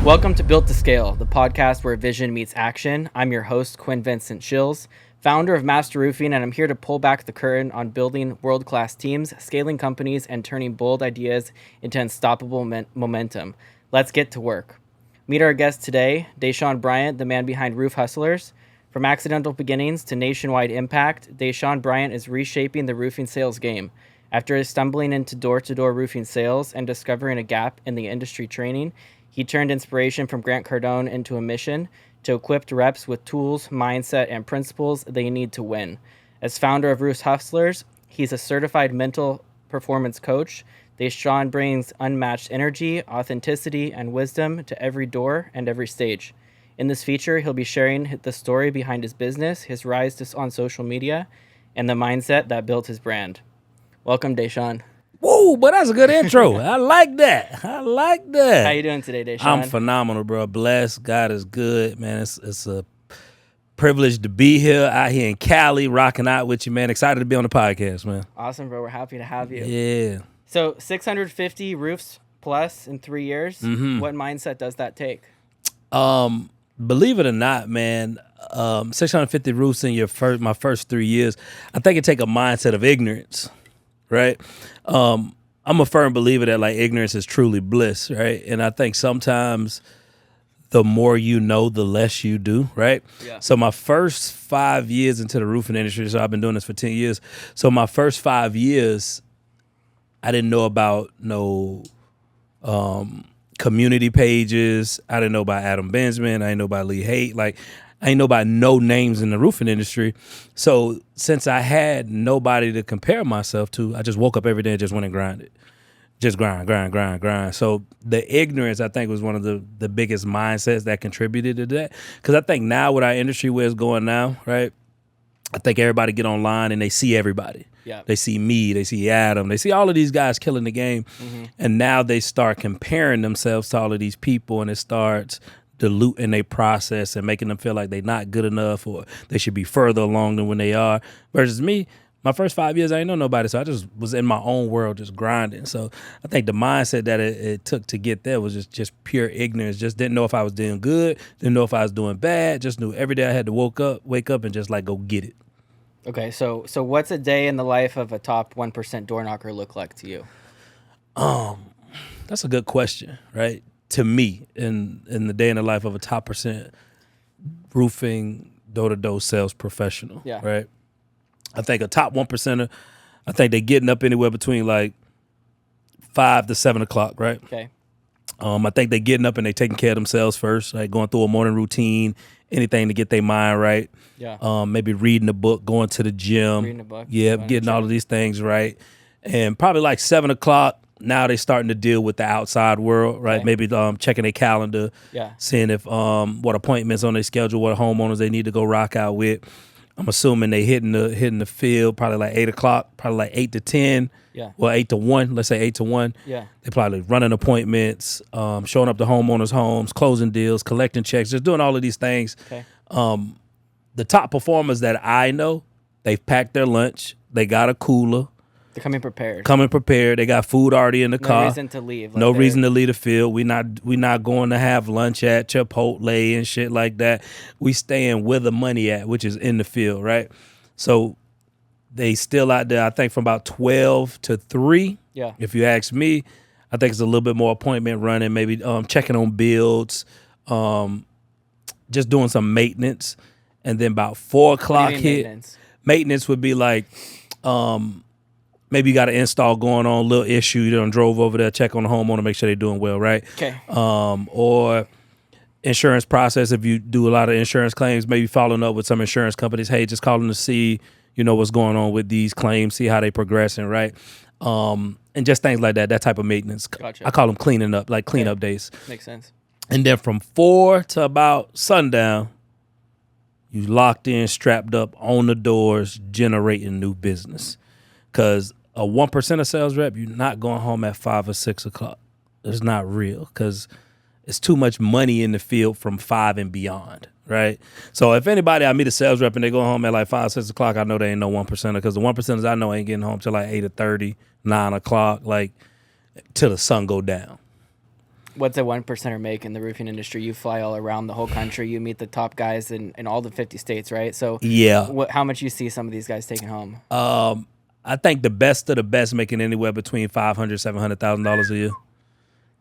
Welcome to Built to Scale, the podcast where vision meets action. I'm your host, Quinn Schilz, founder of Master Roofing, and I'm here to pull back the curtain on building world-class teams, scaling companies, and turning bold ideas into unstoppable momentum. Let's get to work. Meet our guest today, Dashaun Bryant, the man behind Roof Hustlers. From accidental beginnings to nationwide impact, Dashaun Bryant is reshaping the roofing sales game. After stumbling into door-to-door roofing sales and discovering a gap in the industry training, he turned inspiration from Grant Cardone into a mission to equip reps with tools, mindset, and principles they need to win. As founder of Roof Hustlers, he's a certified mental performance coach. Dashaun brings unmatched energy, authenticity, and wisdom to every door and every stage. In this feature, he'll be sharing the story behind his business, his rise on social media, and the mindset that built his brand. Welcome, Dashaun. Whoa, but that's a good intro. I like that. How you doing today, Dashaun? I'm phenomenal, bro. Blessed. God is good, man. It's a privilege to be here out here in Cali, rocking out with you, man. Excited to be on the podcast, man. Awesome, bro. We're happy to have you. Yeah. So 650 roofs plus in 3 years. Mm-hmm. What mindset does that take? Believe it or not, man, 650 roofs in my first 3 years, I think it take a mindset of ignorance, right? I'm a firm believer that like ignorance is truly bliss, right? And I think sometimes the more you know, the less you do, right? Yeah. So my first 5 years into the roofing industry, so I've been doing this for 10 years. So my first 5 years, I didn't know about no community pages. I didn't know about Adam Benjamin. I didn't know about Lee Haight. Like, I didn't know about no names in the roofing industry. So since I had nobody to compare myself to, I just woke up every day and just went and grinded. Just grind. So the ignorance, I think, was one of the biggest mindsets that contributed to that. Because I think now with our industry where it's going now, right, I think everybody get online and they see everybody. Yeah. They see me, they see Adam, they see all of these guys killing the game. Mm-hmm. And now they start comparing themselves to all of these people, and it starts diluting their process and making them feel like they're not good enough or they should be further along than when they are. Versus me, my first 5 years, I didn't know nobody, so I just was in my own world just grinding. So I think the mindset that it took to get there was just pure ignorance. Just didn't know if I was doing good, didn't know if I was doing bad, just knew every day I had to wake up and just like go get it. Okay, so what's a day in the life of a top 1% door knocker look like to you? That's a good question, right? To me, in the day in the life of a top percent roofing door-to-door sales professional, yeah, right? I think a top 1%er, I think they're getting up anywhere between like 5 to 7 o'clock, right? Okay. I think they're getting up and they're taking care of themselves first, like going through a morning routine, anything to get their mind right. Yeah. Maybe reading a book, going to the gym. Reading a book. Yeah, getting all of these things right. And probably like 7 o'clock, now they starting to deal with the outside world, right? Okay. Maybe checking their calendar, yeah, seeing if what appointments on their schedule, what homeowners they need to go rock out with. I'm assuming they hitting the field probably like 8 o'clock, probably like 8 to 10. Yeah. Well, 8 to 1. Let's say 8 to 1. Yeah. They probably running appointments, showing up to homeowners' homes, closing deals, collecting checks, just doing all of these things. Okay. The top performers that I know, they've packed their lunch. They got a cooler. They're coming prepared. They got food already in the car. No reason to leave. No reason to leave the field. We not going to have lunch at Chipotle and shit like that. We staying where the money at, which is in the field, right? So they still out there, I think, from about 12 to 3. Yeah. If you ask me, I think it's a little bit more appointment running, maybe checking on builds, just doing some maintenance. And then about 4 o'clock hit. Maintenance would be like, maybe you got an install going on, little issue. You done drove over there, check on the homeowner, make sure they're doing well, right? Okay. Or insurance process. If you do a lot of insurance claims, maybe following up with some insurance companies. Hey, just calling to see, what's going on with these claims, see how they progressing, right? And just things like that type of maintenance. Gotcha. I call them cleaning up, like cleanup days. Makes sense. And then from 4 to about sundown, you locked in, strapped up on the doors, generating new business. Because a 1% of sales rep, you're not going home at 5 or 6 o'clock. It's not real because it's too much money in the field from 5 and beyond, right? So if anybody, I meet a sales rep and they go home at like 5, 6 o'clock, I know they ain't no 1%er because the 1%ers I know ain't getting home till like 8:30, 9 o'clock, like till the sun go down. What's a 1%er make in the roofing industry? You fly all around the whole country. You meet the top guys in all the 50 states, right? So Yeah. how much you see some of these guys taking home? I think the best of the best making anywhere between $500,000-$700,000 a year.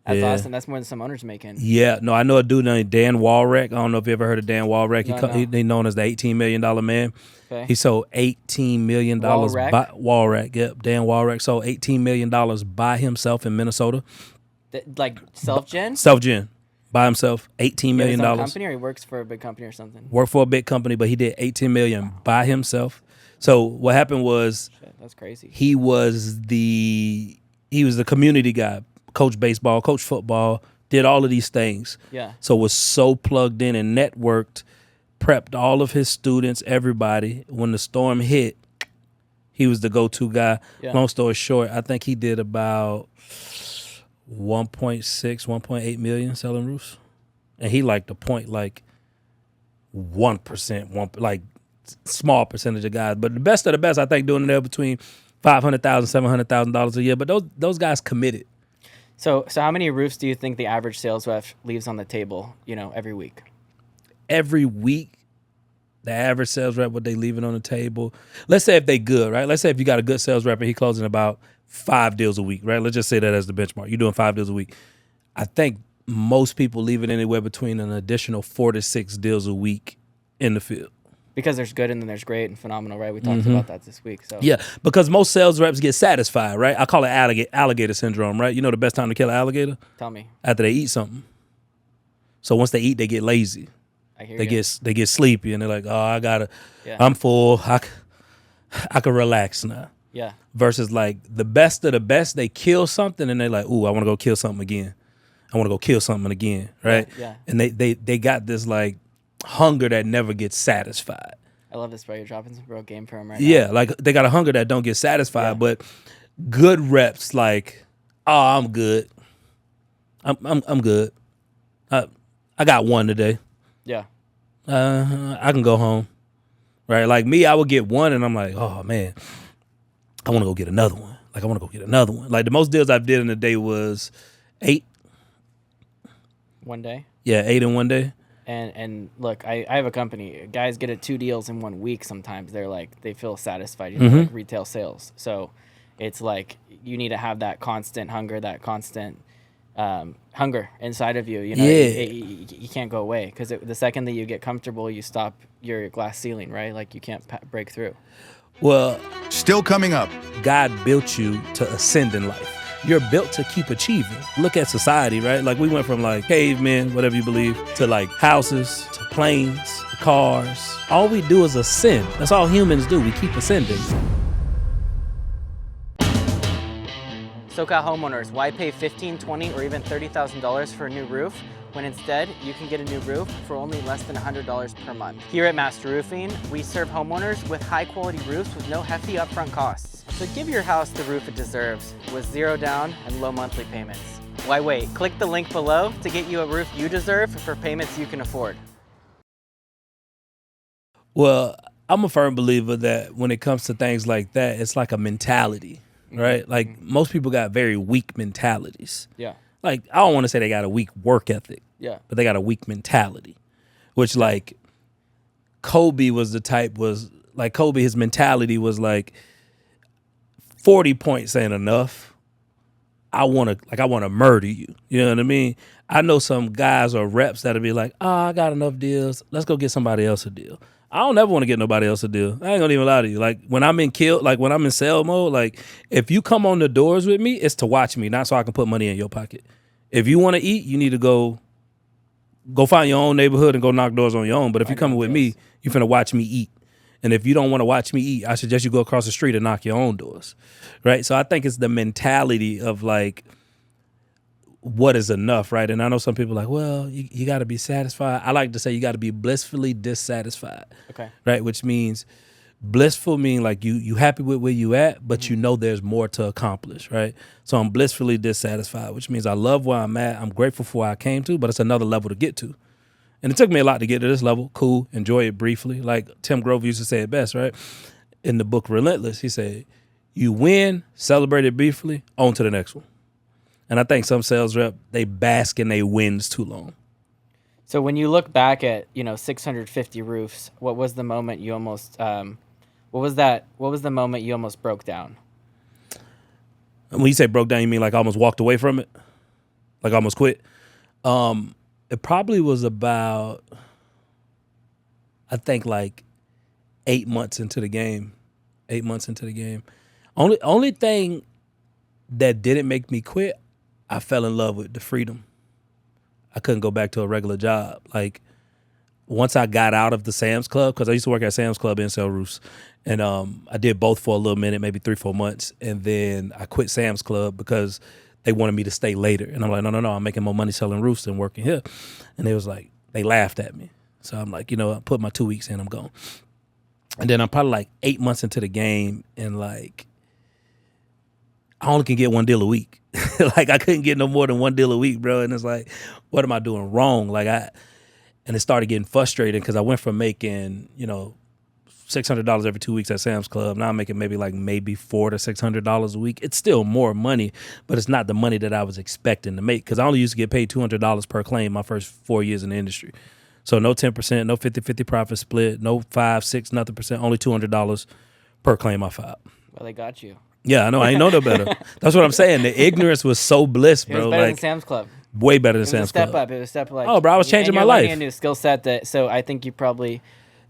That's Yeah. awesome. That's more than some owners making. Yeah, no, I know a dude named Dan Walrek. I don't know if you ever heard of Dan Walrek. No. He's known as the $18 million man. Okay. He sold $18 million Walrek? by Walrek. Yep, Dan Walrek sold $18 million by himself in Minnesota. Like self-gen? Self-gen. By himself, $18 million. His own company, or he works for a big company or something? Worked for a big company, but he did $18 million by himself. So what happened was, Shit, that's crazy. he was the community guy, coach baseball, coach football, did all of these things. Yeah. So was so plugged in and networked, prepped all of his students, everybody. When the storm hit, he was the go-to guy. Yeah. Long story short, I think he did about 1.8 million selling roofs. And he liked the point like 1%, like small percentage of guys. But the best of the best, I think, doing it there between $500,000, $700,000 a year. But those guys committed. So how many roofs do you think the average sales rep leaves on the table, every week? Every week, the average sales rep, what they leaving on the table. Let's say if they good, right? Let's say if you got a good sales rep and he closing about 5 deals a week, right? Let's just say that as the benchmark. You're doing 5 deals a week. I think most people leave it anywhere between an additional 4 to 6 deals a week in the field. Because there's good and then there's great and phenomenal, right? We talked about that this week. So Yeah, because most sales reps get satisfied, right? I call it alligator syndrome, right? You know the best time to kill an alligator? Tell me. After they eat something. So once they eat, they get lazy. I hear They you. get sleepy, and they're like, oh, Yeah. I'm full. I can relax now. Yeah. Versus like the best of the best, they kill something and they're like, ooh, I want to go kill something again. I want to go kill something again, right? Yeah. And they got this like hunger that never gets satisfied. I love this, bro. You're dropping some real game for him right Yeah, now. like they got a hunger that don't get satisfied, Yeah. but good reps like, oh, I'm good. I'm good. I got one today. Yeah. I can go home. Right? Like me, I would get one and I'm like, oh man, I want to go get another one. Like I want to go get another one. Like the most deals I've did in a day was 8. One day. Yeah, 8 in one day. And look, I have a company. Guys get it 2 deals in 1 week sometimes. They're like, they feel satisfied, like retail sales. So it's like you need to have that constant hunger, that constant hunger inside of you. Yeah. You can't go away because the second that you get comfortable, you stop your glass ceiling, right? Like you can't break through. Well, Still coming up. God built you to ascend in life. You're built to keep achieving. Look at society, right? Like we went from like cavemen, whatever you believe, to like houses, to planes, to cars. All we do is ascend. That's all humans do. We keep ascending. SoCal homeowners, why pay $15,000, $20,000, or even $30,000 for a new roof when instead you can get a new roof for only less than $100 per month? Here at Master Roofing, we serve homeowners with high quality roofs with no hefty upfront costs. So give your house the roof it deserves with 0 down and low monthly payments. Why wait? Click the link below to get you a roof you deserve for payments you can afford. Well, I'm a firm believer that when it comes to things like that, it's like a mentality, right? Like most people got very weak mentalities. Yeah. Like I don't want to say they got a weak work ethic, Yeah. but they got a weak mentality, which like Kobe his mentality was like 40 points ain't enough. I want to murder you. You know what I mean? I know some guys or reps that'll be like, I got enough deals. Let's go get somebody else a deal. I don't ever want to get nobody else a deal. I ain't gonna even lie to you. Like when I'm in when I'm in sell mode, like if you come on the doors with me, it's to watch me, not so I can put money in your pocket. If you want to eat, you need to go find your own neighborhood and go knock doors on your own. But if you're coming with me, you finna watch me eat. And if you don't want to watch me eat, I suggest you go across the street and knock your own doors, right? So I think it's the mentality of like, what is enough, right? And I know some people are like, well, you got to be satisfied. I like to say you got to be blissfully dissatisfied, Okay. right? Which means blissful mean like you happy with where you at, but you know there's more to accomplish, right? So I'm blissfully dissatisfied, which means I love where I'm at. I'm grateful for where I came to, but it's another level to get to. And it took me a lot to get to this level. Cool, enjoy it briefly. Like Tim Grover used to say it best, right? In the book Relentless, he said, you win, celebrate it briefly, on to the next one. And I think some sales rep, they bask in their wins too long. So when you look back at 650 roofs, what was the moment you almost what was the moment you almost broke down? And when you say broke down, you mean like I almost walked away from it? Like I almost quit? It probably was about, I think, like 8 months into the game. 8 months into the game. Only thing that didn't make me quit, I fell in love with the freedom. I couldn't go back to a regular job. Like, once I got out of the Sam's Club, because I used to work at Sam's Club and sell roofs, and I did both for a little minute, maybe 3-4 months, and then I quit Sam's Club because they wanted me to stay later. And I'm like, no, I'm making more money selling roofs than working here. And they laughed at me. So I'm like, I put my 2 weeks in, I'm gone. And then I'm probably like 8 months into the game, and like, I only can get one deal a week. Like, I couldn't get no more than one deal a week, bro. And it's like, what am I doing wrong? And it started getting frustrating because I went from making, $600 every 2 weeks at Sam's Club. Now I'm making maybe $400 to $600 a week. It's still more money, but it's not the money that I was expecting to make, because I only used to get paid $200 per claim my first 4 years in the industry. So no 10%, no 50-50 profit split, no 5, 6, nothing percent, only $200 per claim I filed. Well, they got you. Yeah, I know. I ain't know no better. That's what I'm saying. The ignorance was so bliss, bro. It was better than Sam's Club. Way better than Sam's Club. It was a step up. Oh, bro, I was changing my life. A new skill set so I think you probably,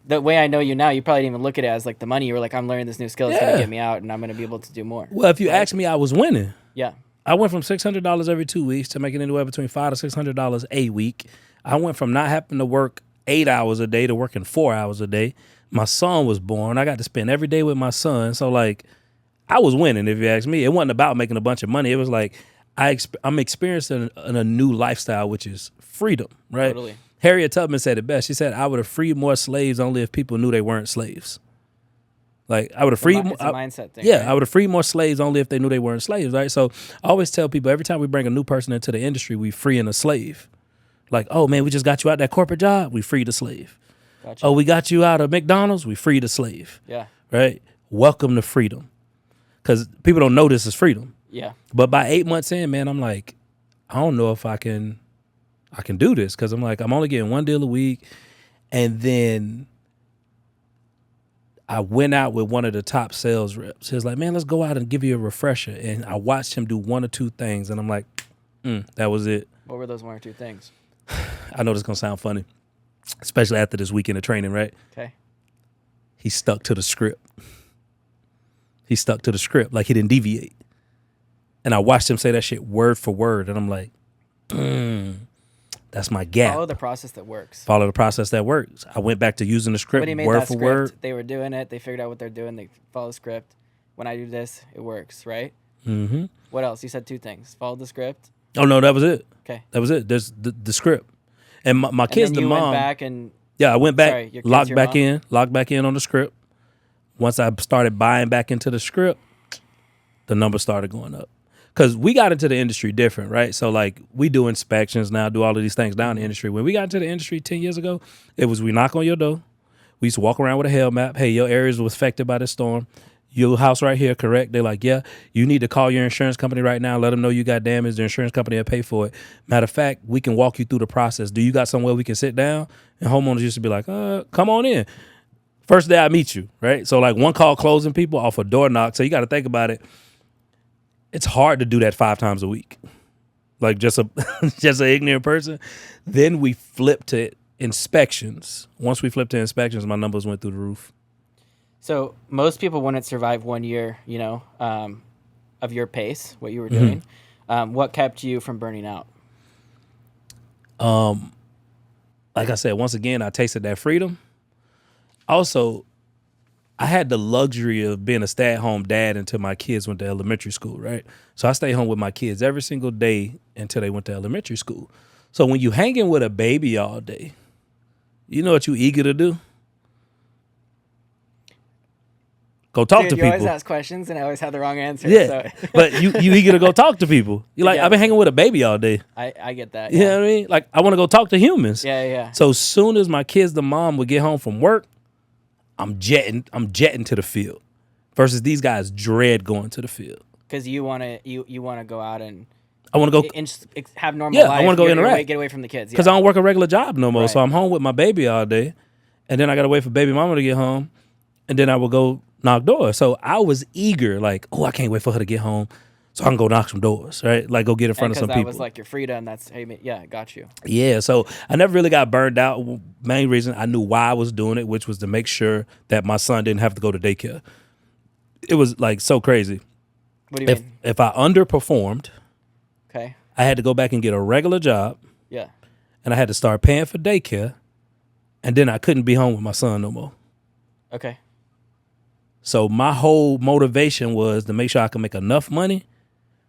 the way I know you now, you probably didn't even look at it as like the money. You were like, I'm learning this new skill. It's going to get me out, and I'm going to be able to do more. Well, if you ask me, I was winning. Yeah. I went from $600 every 2 weeks to making anywhere between $500 to $600 a week. I went from not having to work 8 hours a day to working 4 hours a day. My son was born. I got to spend every day with my son. So, like, I was winning, if you ask me. It wasn't about making a bunch of money. It was like I'm experiencing a new lifestyle, which is freedom, right? Totally. Harriet Tubman said it best. She said, I would have freed more slaves only if people knew they weren't slaves. Like, I would have freed more. It's a mindset thing. Yeah, right? I would have freed more slaves only if they knew they weren't slaves, right? So I always tell people, every time we bring a new person into the industry, we freeing a slave. Like, oh, man, we just got you out that corporate job. We freed a slave. Gotcha. Oh, we got you out of McDonald's. We freed a slave. Yeah. Right? Welcome to freedom. Because people don't know this is freedom. Yeah. But by 8 months in, man, I'm like, I don't know if I can do this, because I'm like, I'm only getting one deal a week. And then I went out with one of the top sales reps. He was like, man, let's go out and give you a refresher. And I watched him do one or two things, and I'm like, that was it. What were those one or two things? I know this is going to sound funny, especially after this weekend of training, right? Okay. He stuck to the script. He stuck to the script, like he didn't deviate. And I watched him say that shit word for word, and I'm like, that's my gap. Follow the process that works. Follow the process that works. I went back to using the script word for word. They were doing it. They figured out what they're doing. They follow the script. When I do this, it works, right? Mm-hmm. What else? You said two things. Follow the script. Oh, no, that was it. Okay. That was it. There's the script. And my kids, the mom. Went back and... Yeah, I went back, logged back in on the script. Once I started buying back into the script, the numbers started going up. Because we got into the industry different, right? So, like, we do inspections now, do all of these things down in the industry. When we got into the industry 10 years ago, it was we knock on your door. We used to walk around with a hell map. Hey, your area was affected by this storm. Your house right here, correct? They're like, yeah, you need to call your insurance company right now. Let them know you got damage. The insurance company will pay for it. Matter of fact, we can walk you through the process. Do you got somewhere we can sit down? And homeowners used to be like, come on in. First day I meet you, right? So, like, one call closing people off a door knock. So you got to think about it. It's hard to do that 5 times a week. Like, just an ignorant person. Then we flipped to inspections. Once we flipped to inspections, my numbers went through the roof. So most people wouldn't survive 1 year, of your pace, what you were doing. Mm-hmm. What kept you from burning out? Like I said, once again, I tasted that freedom. Also, I had the luxury of being a stay-at-home dad until my kids went to elementary school, right? So I stayed home with my kids every single day until they went to elementary school. So when you hanging with a baby all day, you know what you eager to do? Go talk to people. You always ask questions, and I always have the wrong answer. Yeah, so. But you eager to go talk to people. You're like, I've been hanging with a baby all day. I get that. You know what I mean? Like, I want to go talk to humans. Yeah. So as soon as my kids, the mom, would get home from work, I'm jetting to the field. Versus these guys dread going to the field. Because you want to go out and I want to go. have normal Yeah, life. I want to go interact. Get away from the kids. Because I don't work a regular job no more. Right. So I'm home with my baby all day. And then I got to wait for baby mama to get home. And then I will go knock doors. So I was eager, like, oh, I can't wait for her to get home so I can go knock some doors, right? Like go get in front of some people. Because that was like your freedom. That's, yeah, got you. Yeah, so I never really got burned out. Main reason, I knew why I was doing it, which was to make sure that my son didn't have to go to daycare. It was like so crazy. What do you mean? If I underperformed, okay, I had to go back and get a regular job. Yeah. And I had to start paying for daycare. And then I couldn't be home with my son no more. Okay. So my whole motivation was to make sure I could make enough money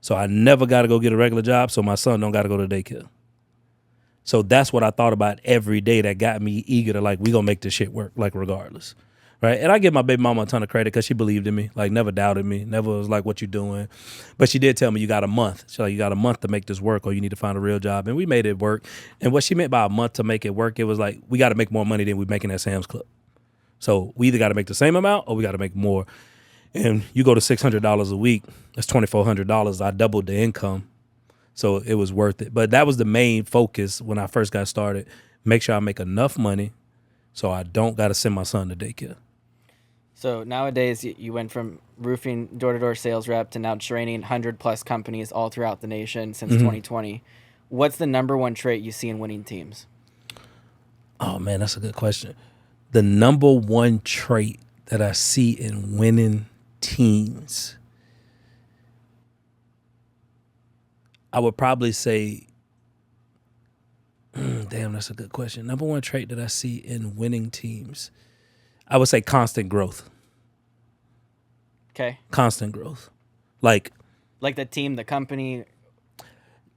so I never got to go get a regular job so my son don't got to go to daycare. So that's what I thought about every day that got me eager to like, we going to make this shit work, like regardless. Right. And I give my baby mama a ton of credit because she believed in me, like never doubted me, never was like, what you doing? But she did tell me you got a month. She's like, you got a month to make this work or you need to find a real job. And we made it work. And what she meant by a month to make it work, it was like, we got to make more money than we're making at Sam's Club. So we either got to make the same amount or we got to make more. And you go to $600 a week, that's $2,400. I doubled the income. So it was worth it. But that was the main focus when I first got started. Make sure I make enough money so I don't got to send my son to daycare. So nowadays you went from roofing door-to-door sales rep to now training 100+ companies all throughout the nation since 2020. What's the number one trait you see in winning teams? Oh, man, that's a good question. The number one trait that I see in winning teams, I would probably say, damn, that's a good question. Number one trait that I see in winning teams, I would say constant growth. Okay. Constant growth. Like the team, the company.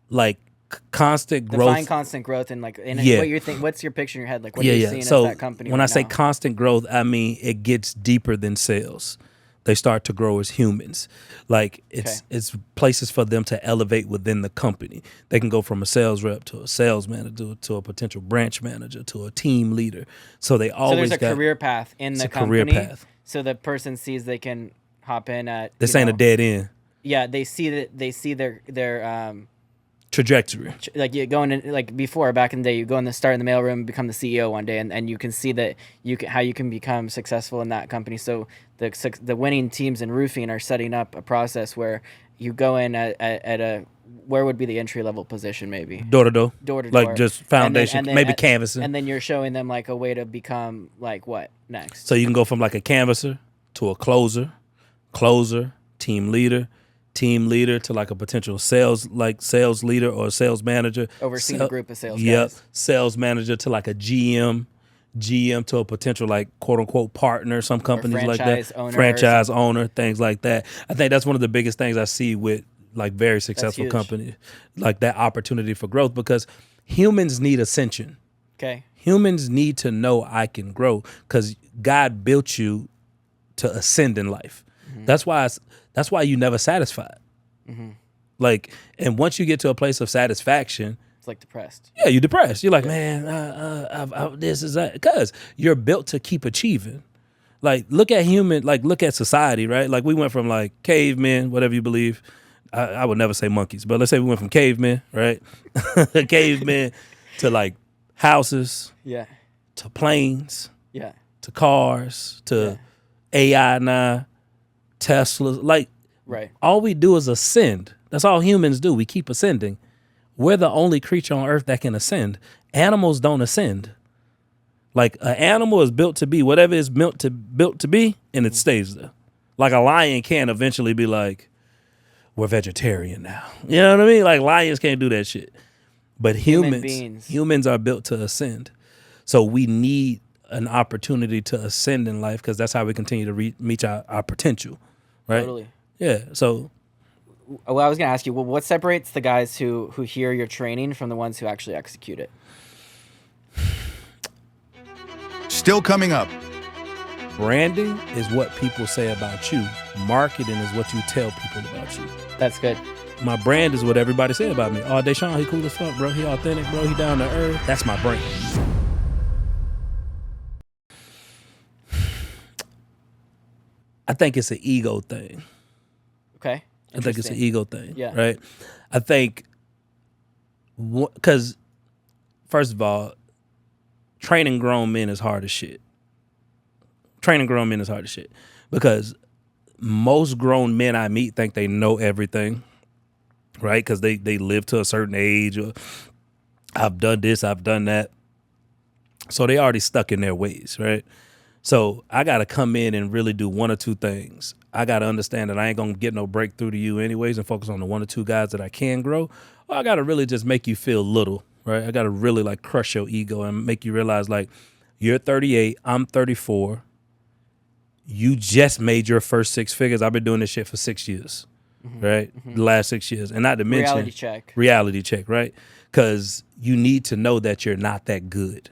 Like constant growth. Define constant growth and what you think. What's your picture in your head? Like what are you seeing So as that company? When right I say now? constant growth, I mean it gets deeper than sales. They start to grow as humans. Like it's places for them to elevate within the company. They can go from a sales rep to a sales manager to a potential branch manager to a team leader. So they always there's a career path in the company. Career path. So the person sees they can hop in at this ain't a dead end. Yeah, they see their trajectory. Like you going in, like before back in the day, you go in the start in the mailroom, become the CEO one day, and you can see that how you can become successful in that company. So the winning teams in roofing are setting up a process where you go in at a where would be the entry level position, maybe door to door, like just foundation, and then, maybe canvassing, and then you're showing them like a way to become like what next. So you can go from like a canvasser to a closer, team leader to like a potential sales leader or sales manager. Overseeing a group of sales yep, guys. Sales manager to like a GM to a potential like quote unquote partner, some companies like that. Franchise owner, things like that. I think that's one of the biggest things I see with like very successful companies, like that opportunity for growth, because humans need ascension. Okay. Humans need to know I can grow because God built you to ascend in life. Mm-hmm. That's why you never satisfied. Mm-hmm. Like, and once you get to a place of satisfaction, it's like depressed. Yeah, you're depressed. You're like, man, this is that, because you're built to keep achieving. Like, look at society, right? Like, we went from like cavemen, whatever you believe. I would never say monkeys, but let's say we went from cavemen, right? Cavemen to like houses, to planes, to cars, to AI now, Teslas. Like, all we do is ascend. That's all humans do. We keep ascending. We're the only creature on earth that can ascend. Animals don't ascend. Like, an animal is built to be whatever it's built to be, and it stays there. Like, a lion can't eventually be like, we're vegetarian now. You know what I mean? Like, lions can't do that shit. But humans are built to ascend. So we need an opportunity to ascend in life, because that's how we continue to reach our potential, right? Totally. Yeah. So, well, I was going to ask you, what separates the guys who hear your training from the ones who actually execute it? Still coming up. Branding is what people say about you. Marketing is what you tell people about you. That's good. My brand is what everybody say about me. Oh, Dashaun, he cool as fuck, bro. He authentic, bro. He down to earth. That's my brand. I think it's an ego thing. Okay. I think it's an ego thing. Yeah. Right? I think Because, first of all, training grown men is hard as shit. Because most grown men I meet think they know everything, right? Because they live to a certain age, or I've done this, I've done that. So they already stuck in their ways, right? So I got to come in and really do one or two things. I got to understand that I ain't going to get no breakthrough to you anyways and focus on the one or two guys that I can grow. Or I got to really just make you feel little, right? I got to really like crush your ego and make you realize like you're 38, I'm 34. You just made your first six figures. I've been doing this shit for 6 years, right? The last 6 years. And not to mention reality check, right? Because you need to know that you're not that good.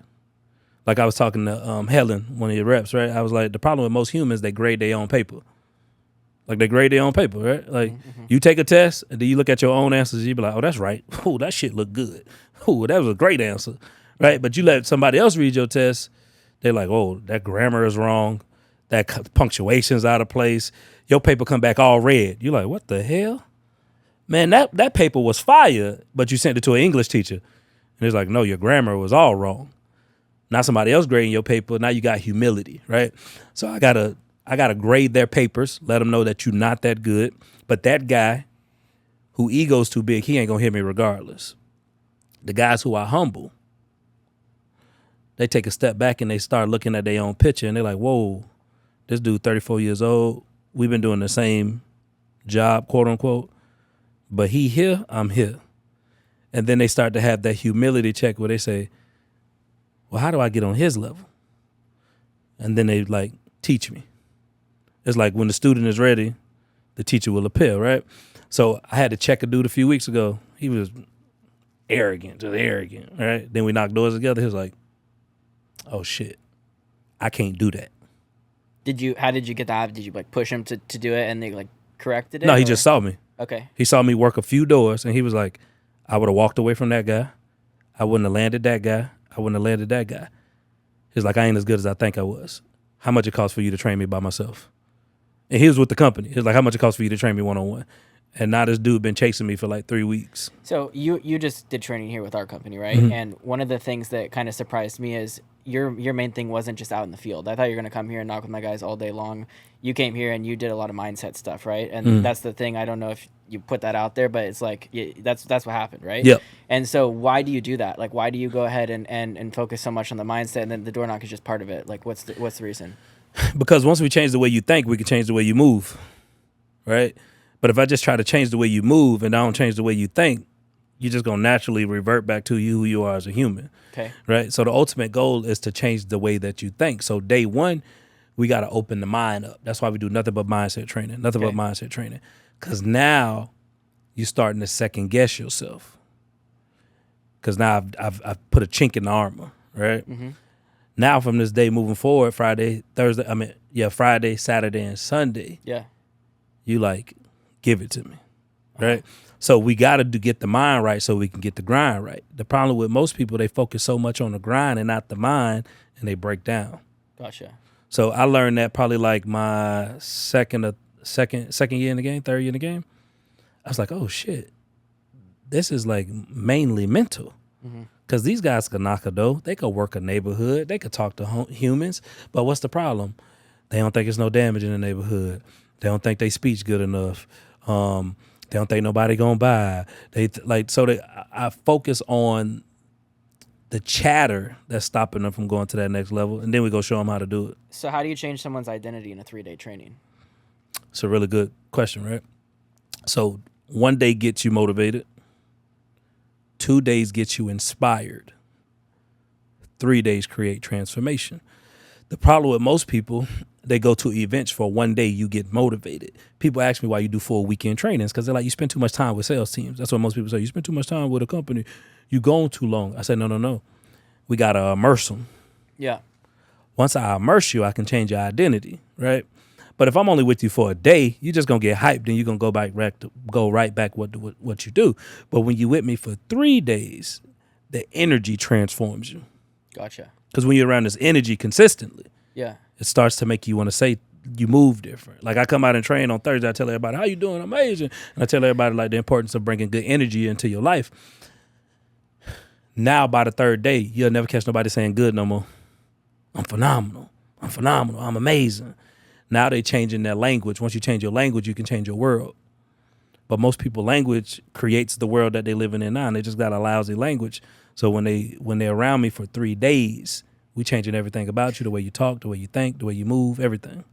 Like I was talking to Helen, one of your reps, right? I was like, the problem with most humans, they grade their own paper. Like they grade their own paper, right? Like you take a test and then you look at your own answers, you be like, oh, that's right. Oh, that shit look good. Oh, that was a great answer, right? But you let somebody else read your test, they're like, oh, that grammar is wrong. That punctuation's out of place. Your paper come back all red. You're like, what the hell? Man, that paper was fire, but you sent it to an English teacher. And it's like, no, your grammar was all wrong. Now somebody else grading your paper. Now you got humility, right? So I gotta grade their papers, let them know that you're not that good. But that guy who ego's too big, he ain't gonna hear me regardless. The guys who are humble, they take a step back and they start looking at their own picture and they're like, whoa, this dude 34 years old. We've been doing the same job, quote unquote. But he here, I'm here. And then they start to have that humility check where they say, well, how do I get on his level? And then they like teach me. It's like when the student is ready, the teacher will appear, right? So I had to check a dude a few weeks ago. He was arrogant, right? Then we knocked doors together. He was like, oh shit, I can't do that. How did you get that? Did you like push him to do it and they like corrected it? No, he just saw me. Okay. He saw me work a few doors and he was like, I would have walked away from that guy. I wouldn't have landed that guy. I wouldn't have landed that guy. He's like, I ain't as good as I think I was. How much it costs for you to train me by myself? And he was with the company. He was like, how much it costs for you to train me one-on-one? And now this dude been chasing me for like 3 weeks. So you just did training here with our company, right? And one of the things that kind of surprised me is your main thing wasn't just out in the field. I thought you were going to come here and knock with my guys all day long. You came here and you did a lot of mindset stuff, right? And that's the thing. I don't know if you put that out there, but it's like that's what happened, right? Yep. And so why do you do that? Like, why do you go ahead and focus so much on the mindset, and then the door knock is just part of it? Like, what's the reason? Because once we change the way you think, we can change the way you move, right? But if I just try to change the way you move and I don't change the way you think, you're just going to naturally revert back to who you are as a human. Okay. Right? So the ultimate goal is to change the way that you think. So day one, we got to open the mind up. That's why we do nothing but mindset training, Because now you're starting to second guess yourself. Because now I've put a chink in the armor, right? Mm-hmm. Now from this day moving forward, Friday, Saturday, and Sunday. Yeah. You like, give it to me, right? So we got to get the mind right so we can get the grind right. The problem with most people, they focus so much on the grind and not the mind, and they break down. Gotcha. So I learned that probably like my second year in the game, third year in the game. I was like, oh shit, this is like mainly mental. Because these guys could knock a door, they could work a neighborhood, they could talk to humans, but what's the problem? They don't think there's no damage in the neighborhood. They don't think they speech good enough. They don't think nobody gonna buy. I focus on the chatter that's stopping them from going to that next level, and then we go show them how to do it. So how do you change someone's identity in a 3-day training? It's a really good question, right? So 1 day gets you motivated. 2 days gets you inspired. 3 days create transformation. The problem with most people, they go to events for 1 day, you get motivated. People ask me why you do 4 weekend trainings because they're like, you spend too much time with sales teams. That's what most people say. You spend too much time with a company. You gone too long. I said, no. We got to immerse them. Yeah. Once I immerse you, I can change your identity, right? But if I'm only with you for a day, you're just going to get hyped and you're going to go right back what you do. But when you're with me for 3 days, the energy transforms you. Gotcha. Because when you're around this energy consistently, yeah, it starts to make you want to say you move different. Like I come out and train on Thursday, I tell everybody, how you doing? Amazing. And I tell everybody like the importance of bringing good energy into your life. Now by the third day, you'll never catch nobody saying good no more. I'm phenomenal. I'm amazing. Now they changing their language. Once you change your language, you can change your world. But most people language creates the world that they living in now. And they just got a lousy language. So when they're around me for 3 days, we changing everything about you, the way you talk, the way you think, the way you move, everything.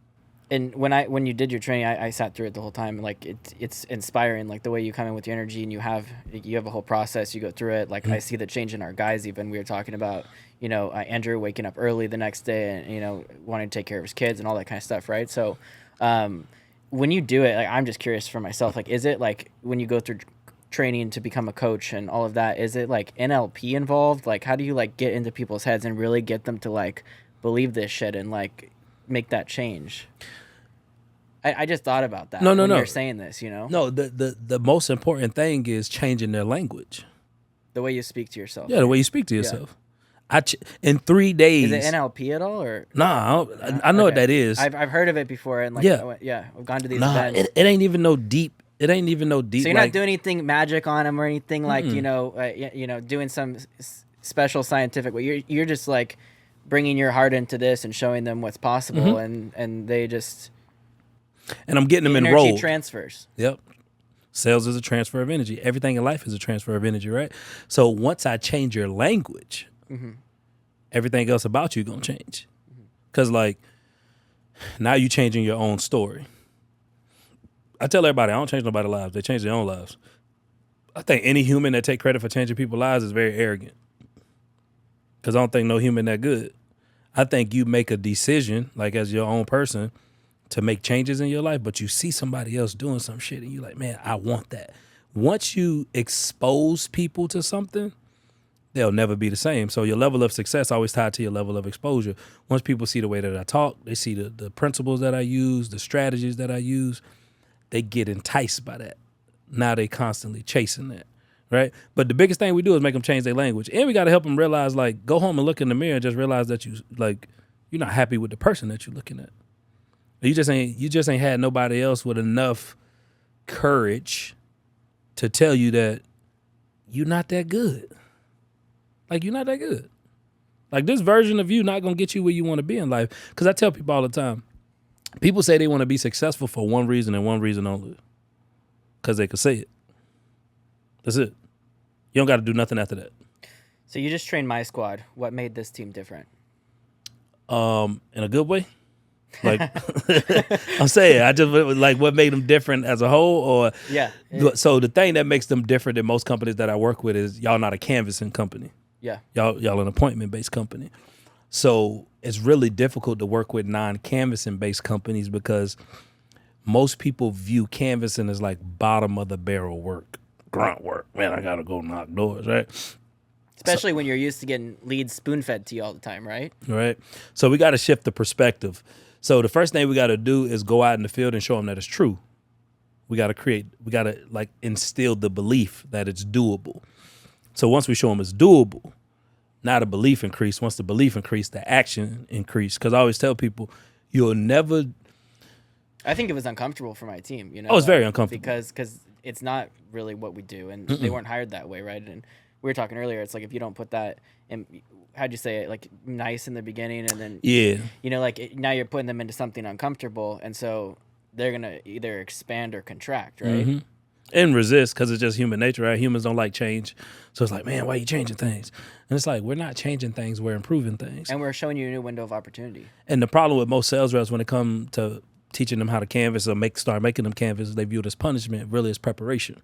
And when you did your training, I sat through it the whole time. Like it's inspiring, like the way you come in with your energy and you have a whole process. You go through it. Like I see the change in our guys. Even we were talking about, Andrew waking up early the next day and wanting to take care of his kids and all that kind of stuff, right? So, when you do it, like I'm just curious for myself. Like, is it like when you go through training to become a coach and all of that? Is it like NLP involved? Like, how do you like get into people's heads and really get them to like believe this shit and like make that change? I just thought about that. No. You're saying this, No, the most important thing is changing their language. The way you speak to yourself. Yeah, the way you speak to yourself. In 3 days. Is it NLP at all, or? Nah, I know what that is. I've heard of it before, and like, I've gone to these events. It ain't even no deep. It ain't even no deep. So you're not doing anything magic on them or anything like doing some special scientific way. You're just like bringing your heart into this and showing them what's possible, and they just. And I'm getting them enrolled. Energy transfers. Yep. Sales is a transfer of energy. Everything in life is a transfer of energy, right? So once I change your language, everything else about you gonna change. Because like now you changing your own story. I tell everybody, I don't change nobody's lives. They change their own lives. I think any human that take credit for changing people's lives is very arrogant. Because I don't think no human that good. I think you make a decision, like as your own person, to make changes in your life, but you see somebody else doing some shit and you're like, man, I want that. Once you expose people to something, they'll never be the same. So your level of success always tied to your level of exposure. Once people see the way that I talk, they see the principles that I use, the strategies that I use, they get enticed by that. Now they constantly chasing that, right? But the biggest thing we do is make them change their language. And we got to help them realize, like, go home and look in the mirror and just realize that you're not happy with the person that you're looking at. You just ain't had nobody else with enough courage to tell you that you're not that good. Like, you're not that good. Like, this version of you not going to get you where you want to be in life. Because I tell people all the time, people say they want to be successful for one reason and one reason only. Because they can say it. That's it. You don't got to do nothing after that. So you just trained my squad. What made this team different? In a good way? Like, I'm saying, I just like what made them different as a whole, or So the thing that makes them different than most companies that I work with is y'all not a canvassing company. Yeah, y'all an appointment based company. So it's really difficult to work with non-canvassing based companies because most people view canvassing as like bottom of the barrel work, grunt work. Man, I gotta go knock doors, right? Especially when you're used to getting leads spoon-fed to you all the time, right? Right. So we got to shift the perspective. So the first thing we got to do is go out in the field and show them that it's true. We got to like instill the belief that it's doable. So once we show them it's doable, now the belief increase. Once the belief increase, the action increase. Because I always tell people, you'll never. I think it was uncomfortable for my team. Oh, it's very uncomfortable because it's not really what we do, and they weren't hired that way, right? And we were talking earlier. It's like if you don't put that in, how'd you say it? Like nice in the beginning, and then now you're putting them into something uncomfortable, and so they're gonna either expand or contract, right? And resist because it's just human nature, right? Humans don't like change, so it's like, man, why are you changing things? And it's like, we're not changing things, we're improving things, and we're showing you a new window of opportunity. And the problem with most sales reps when it comes to teaching them how to canvas or start making them canvas, they view it as punishment. Really, it's preparation.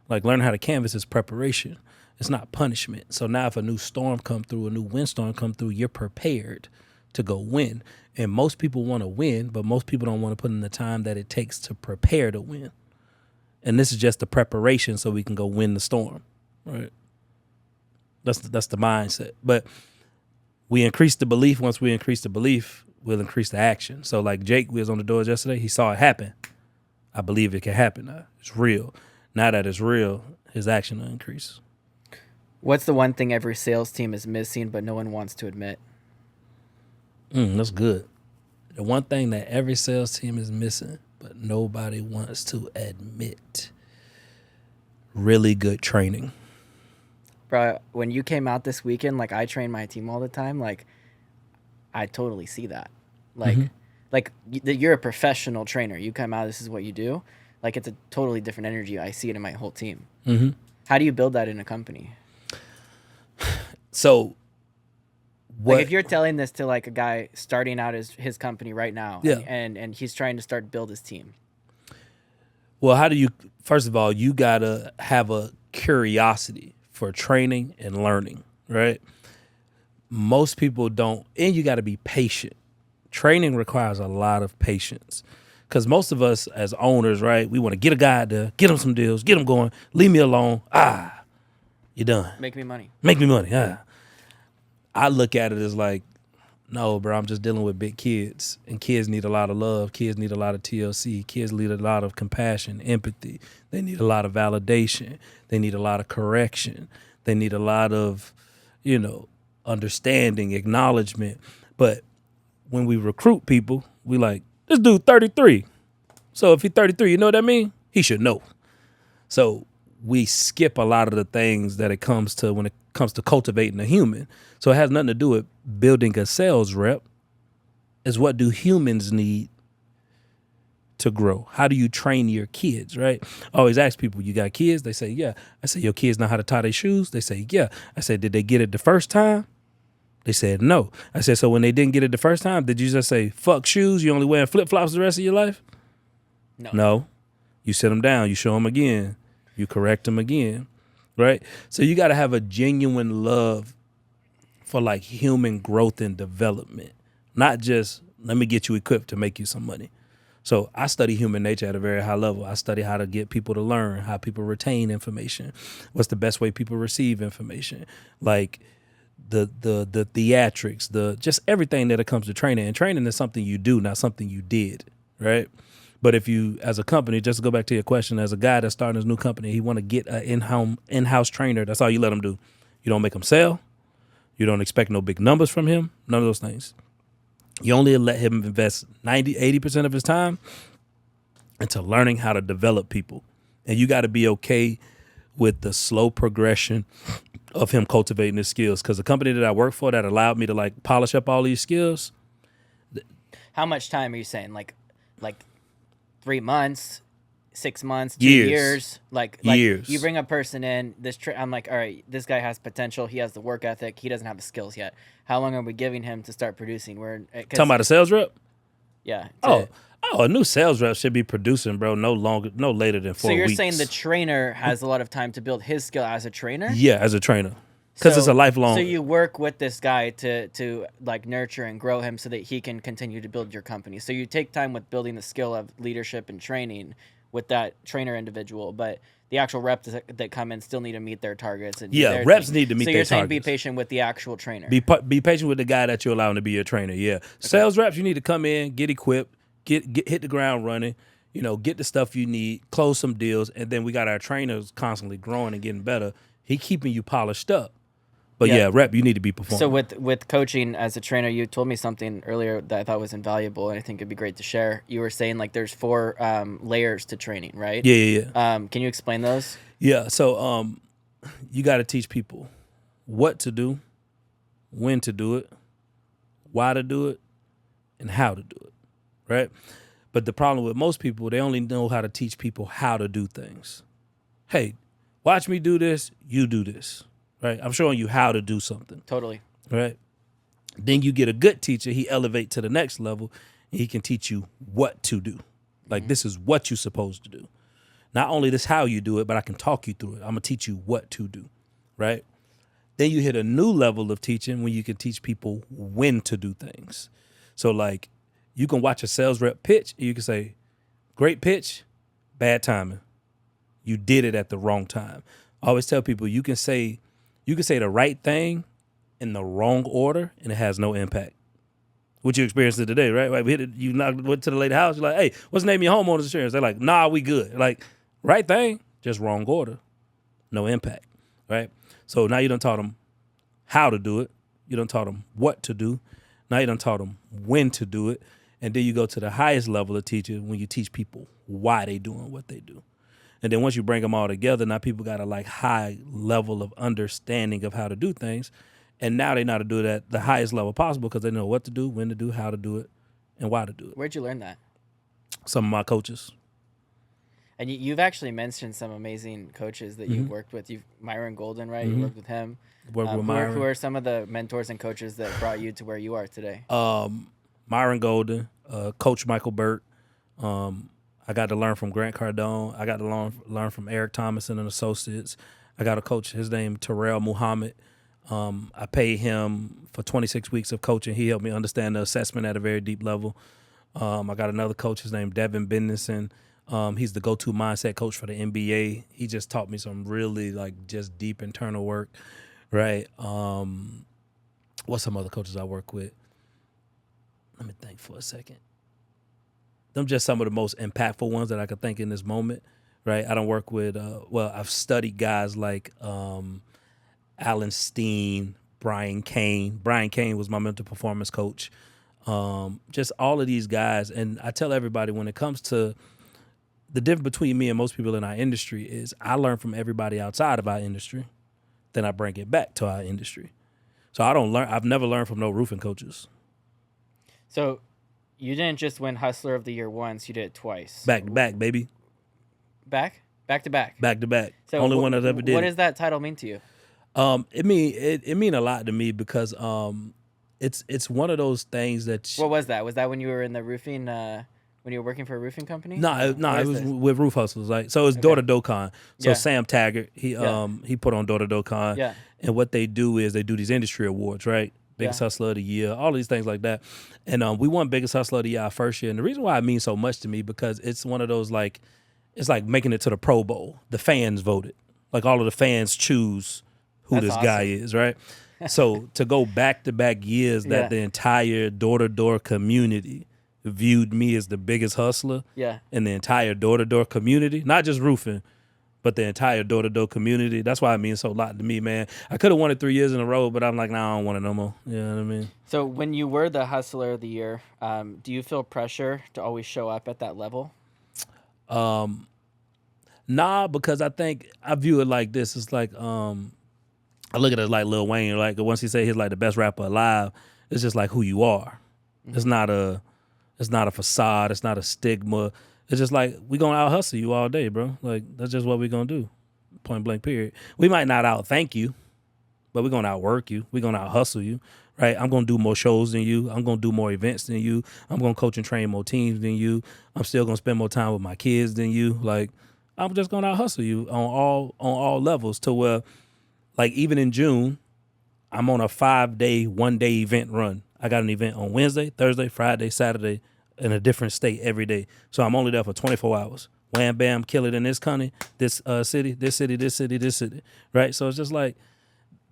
Like learning how to canvas is preparation. It's not punishment. So now if a new storm come through, a new windstorm come through, you're prepared to go win. And most people want to win, but most people don't want to put in the time that it takes to prepare to win. And this is just the preparation so we can go win the storm, right? That's the mindset. But we increase the belief. Once we increase the belief, we'll increase the action. So like Jake, we was on the doors yesterday. He saw it happen. I believe it can happen now. It's real. Now that it's real, his action will increase. What's the one thing every sales team is missing but no one wants to admit? That's good. The one thing that every sales team is missing but nobody wants to admit. Really good training. Bro, when you came out this weekend, like I train my team all the time, like I totally see that. Like, you're a professional trainer. You come out, this is what you do. Like it's a totally different energy. I see it in my whole team. How do you build that in a company? So, like if you're telling this to like a guy starting out his company right now, and he's trying to start build his team. Well, how do you? First of all, you gotta have a curiosity for training and learning, right? Most people don't, and you got to be patient. Training requires a lot of patience because most of us as owners, right, we want to get a guy to get him some deals, get him going, leave me alone. You're done. Make me money. Make me money. I look at it as like, no, bro, I'm just dealing with big kids, and kids need a lot of love. Kids need a lot of TLC. Kids need a lot of compassion, empathy. They need a lot of validation. They need a lot of correction. They need a lot of, understanding, acknowledgement. But when we recruit people, we like, this dude 33. So if he's 33, you know what that means? He should know. So we skip a lot of the things that it comes to when it comes to cultivating a human. So it has nothing to do with building a sales rep. Is what do humans need to grow? How do you train your kids, right? I always ask people, you got kids? They say, yeah. I say, your kids know how to tie their shoes? They say, yeah. I said, did they get it the first time? They said, no. I said, so when they didn't get it the first time, did you just say, fuck shoes, you only wearing flip-flops the rest of your life? No. You sit them down, you show them again, you correct them again, right? So you got to have a genuine love for like human growth and development, not just let me get you equipped to make you some money. So I study human nature at a very high level. I study how to get people to learn, how people retain information, what's the best way people receive information, like the theatrics, just everything that it comes to training. And training is something you do, not something you did, right? But if you, as a company, just to go back to your question, as a guy that's starting his new company, he want to get an in-house trainer. That's all you let him do. You don't make him sell. You don't expect no big numbers from him. None of those things. You only let him invest 80% of his time into learning how to develop people. And you got to be okay with the slow progression of him cultivating his skills. Because the company that I work for that allowed me to like polish up all these skills. How much time are you saying? Like 3 months, 6 months, 2 years? Like years. You bring a person in, I'm like, all right, this guy has potential. He has the work ethic. He doesn't have the skills yet. How long are we giving him to start producing? Talking about a sales rep? Yeah. A new sales rep should be producing, bro, no later than 4 weeks. So you're saying the trainer has a lot of time to build his skill as a trainer? Yeah, as a trainer. Because it's a lifelong. So you work with this guy to like nurture and grow him so that he can continue to build your company. So you take time with building the skill of leadership and training with that trainer individual, but the actual reps that come in still need to meet their targets. And reps need to meet their targets. So you're saying be patient with the actual trainer. Be patient with the guy that you're allowing to be your trainer, yeah. Okay. Sales reps, you need to come in, get equipped, get hit the ground running, get the stuff you need, close some deals, and then we got our trainers constantly growing and getting better. He keeping you polished up. But rep, you need to be performing. So with coaching as a trainer, you told me something earlier that I thought was invaluable, and I think it'd be great to share. You were saying like there's 4 layers to training, right? Yeah. Can you explain those? Yeah. So you got to teach people what to do, when to do it, why to do it, and how to do it, right? But the problem with most people, they only know how to teach people how to do things. Hey, watch me do this, you do this. Right, I'm showing you how to do something. Totally. Right. Then you get a good teacher. He elevate to the next level, and he can teach you what to do. Like this is what you're supposed to do. Not only this how you do it, but I can talk you through it. I'm gonna teach you what to do. Right. Then you hit a new level of teaching when you can teach people when to do things. So like you can watch a sales rep pitch, and you can say, "Great pitch, bad timing. You did it at the wrong time." I always tell people you can say the right thing in the wrong order, and it has no impact. What you experienced it today, right? Like went to the lady house. You're like, "Hey, what's the name of your homeowner's insurance?" They're like, "Nah, we good." Like, right thing, just wrong order, no impact, right? So now you done taught them how to do it. You done taught them what to do. Now you done taught them when to do it, and then you go to the highest level of teaching when you teach people why they doing what they do. And then once you bring them all together, now people got a like high level of understanding of how to do things. And now they know how to do it at the highest level possible because they know what to do, when to do, how to do it, and why to do it. Where'd you learn that? Some of my coaches. And you've actually mentioned some amazing coaches that you've worked with. Myron Golden, right? You worked with him. Worked with Myron. Who are some of the mentors and coaches that brought you to where you are today? Myron Golden, Coach Michael Burt. I got to learn from Grant Cardone. I got to learn from Eric Thomason and Associates. I got a coach, his name Terrell Muhammad. I paid him for 26 weeks of coaching. He helped me understand the assessment at a very deep level. I got another coach, his name Devin Bendenson. He's the go-to mindset coach for the NBA. He just taught me some really like just deep internal work, right? What's some other coaches I work with? Let me think for a second. Them just some of the most impactful ones that I could think in this moment, right? I don't work with, I've studied guys like Alan Steen, Brian Kane. Brian Kane was my mental performance coach. Just all of these guys. And I tell everybody when it comes to the difference between me and most people in our industry is I learn from everybody outside of our industry, then I bring it back to our industry. So I've never learned from no roofing coaches. So you didn't just win Hustler of the Year once, you did it twice. Back to back, baby. Back to back. Back to back. So Only one that ever did. What does that title mean to you? It mean a lot to me because it's one of those things that. What was that? Was that when you were in the roofing? When you were working for a roofing company? No, it was with Roof Hustles. Like so, it's Door to Docon. So Yeah. Sam Taggart, he put on Door to Docon. Yeah. And what they do is they do these industry awards, right? Biggest Yeah. Hustler of the Year, all these things like that. And we won Biggest Hustler of the Year our first year. And the reason why it means so much to me because it's one of those like, it's like making it to the Pro Bowl. The fans voted. Like all of the fans choose who That's this guy awesome. is, right? So to go back-to-back years that Yeah. the entire door-to-door community viewed me as the biggest hustler Yeah. in the entire door-to-door community, not just roofing, but the entire door-to-door community. That's why it means so a lot to me, man. I could have won it 3 years in a row, but I'm like, nah, I don't want it no more. You know what I mean? So when you were the Hustler of the Year, do you feel pressure to always show up at that level? Nah, because I think I view it like this. It's like I look at it like Lil Wayne. Like once he said he's like the best rapper alive, it's just like who you are. Mm-hmm. It's not a facade. It's not a stigma. It's just like we gonna out hustle you all day, bro. Like that's just what we gonna do. Point blank. Period. We might not out thank you, but we're gonna outwork you. We're gonna out hustle you. Right? I'm gonna do more shows than you. I'm gonna do more events than you. I'm gonna coach and train more teams than you. I'm still gonna spend more time with my kids than you. Like I'm just gonna out hustle you on all levels to where, like even in June, I'm on a 5-day, 1-day event run. I got an event on Wednesday, Thursday, Friday, Saturday in a different state every day. So I'm only there for 24 hours. Wham, bam, kill it in this county, this city, this city, this city, this city. Right? So it's just like,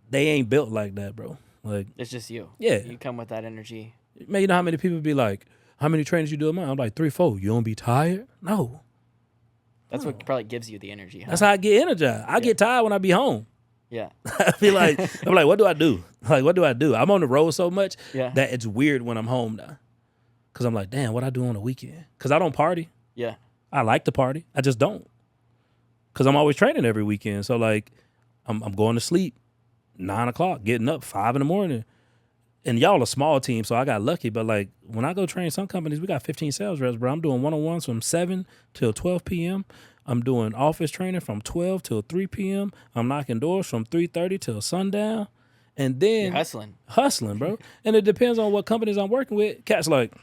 they ain't built like that, bro. Like It's just you. Yeah. You come with that energy. man, you know how many people be like, how many trainings you do a month? I'm like 3, 4. You don't be tired? No. That's what probably gives you the energy. Huh? That's how I get energized. I get tired when I be home. Yeah. I feel like I'm like, what do I do? Like, what do I do? I'm on the road so much Yeah. that it's weird when I'm home now. Cause I'm like, damn, what I do on the weekend? Cause I don't party. Yeah. I like to party. I just don't. Cause I'm always training every weekend. So like, I'm going to sleep 9 o'clock, getting up 5 in the morning. And y'all a small team, so I got lucky. But like when I go train some companies, we got 15 sales reps, bro. I'm doing one-on-ones from 7 till 12 p.m. I'm doing office training from 12 till 3 p.m. I'm knocking doors from 3:30 till sundown. And then You're hustling, bro. And it depends on what companies I'm working with. Cats like,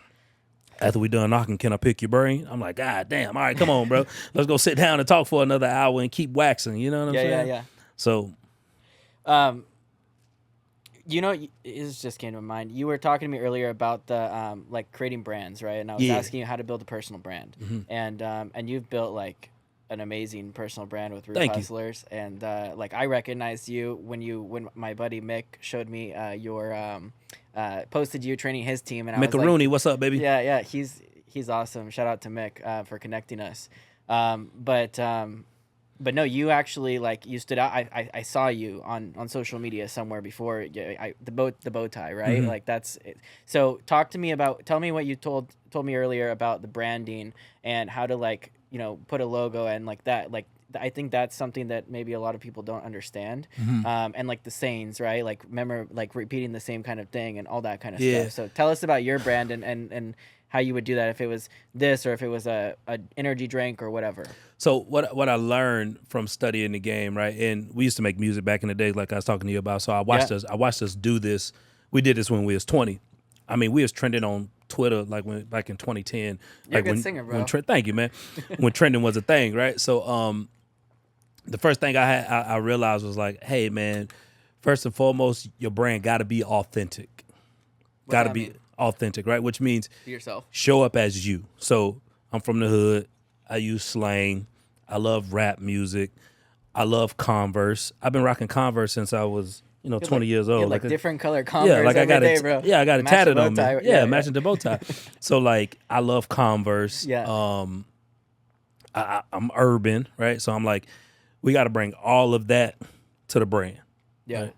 after we done knocking, can I pick your brain? I'm like, God damn. All right, come on, bro. Let's go sit down and talk for another hour and keep waxing. You know what I'm saying? Yeah. So, You know, it just came to mind. You were talking to me earlier about the like creating brands, right? And I was Yeah. asking you how to build a personal brand, and you've built like an amazing personal brand with Roof Thank you. Hustlers, and like I recognized you when my buddy Mick showed me your posted you training his team, and I was like, Macaroni, what's up, baby? yeah, he's awesome. Shout out to Mick for connecting us. But no, you actually like you stood out. I saw you on social media somewhere before. The bow tie, right? Mm-hmm. Like that's it. So tell me what you told me earlier about the branding and how to like put a logo and like that. Like I think that's something that maybe a lot of people don't understand. And like the sayings, right? Like remember, like repeating the same kind of thing and all that kind of stuff. So tell us about your brand and how you would do that if it was this or if it was a energy drink or whatever. So what I learned from studying the game, right? And we used to make music back in the day, like I was talking to you about. So I watched us do this. We did this when we was 20. I mean, we was trending on Twitter back in 2010. You're a good singer, bro. Thank you, man. When trending was a thing, right? So the first thing I realized was like, hey, man, first and foremost, your brand got to be authentic. Got to be authentic, right? Which means be yourself. Show up as you. So I'm from the hood. I use slang. I love rap music. I love Converse. I've been rocking Converse since I was 20 years old. Like different color Converse I got every it. day, bro. Yeah, I got it tatted on me. Yeah, matching the bow tie. So like, I love Converse. Yeah. I'm urban, right? So I'm like, we got to bring all of that to the brand. Yeah. Right?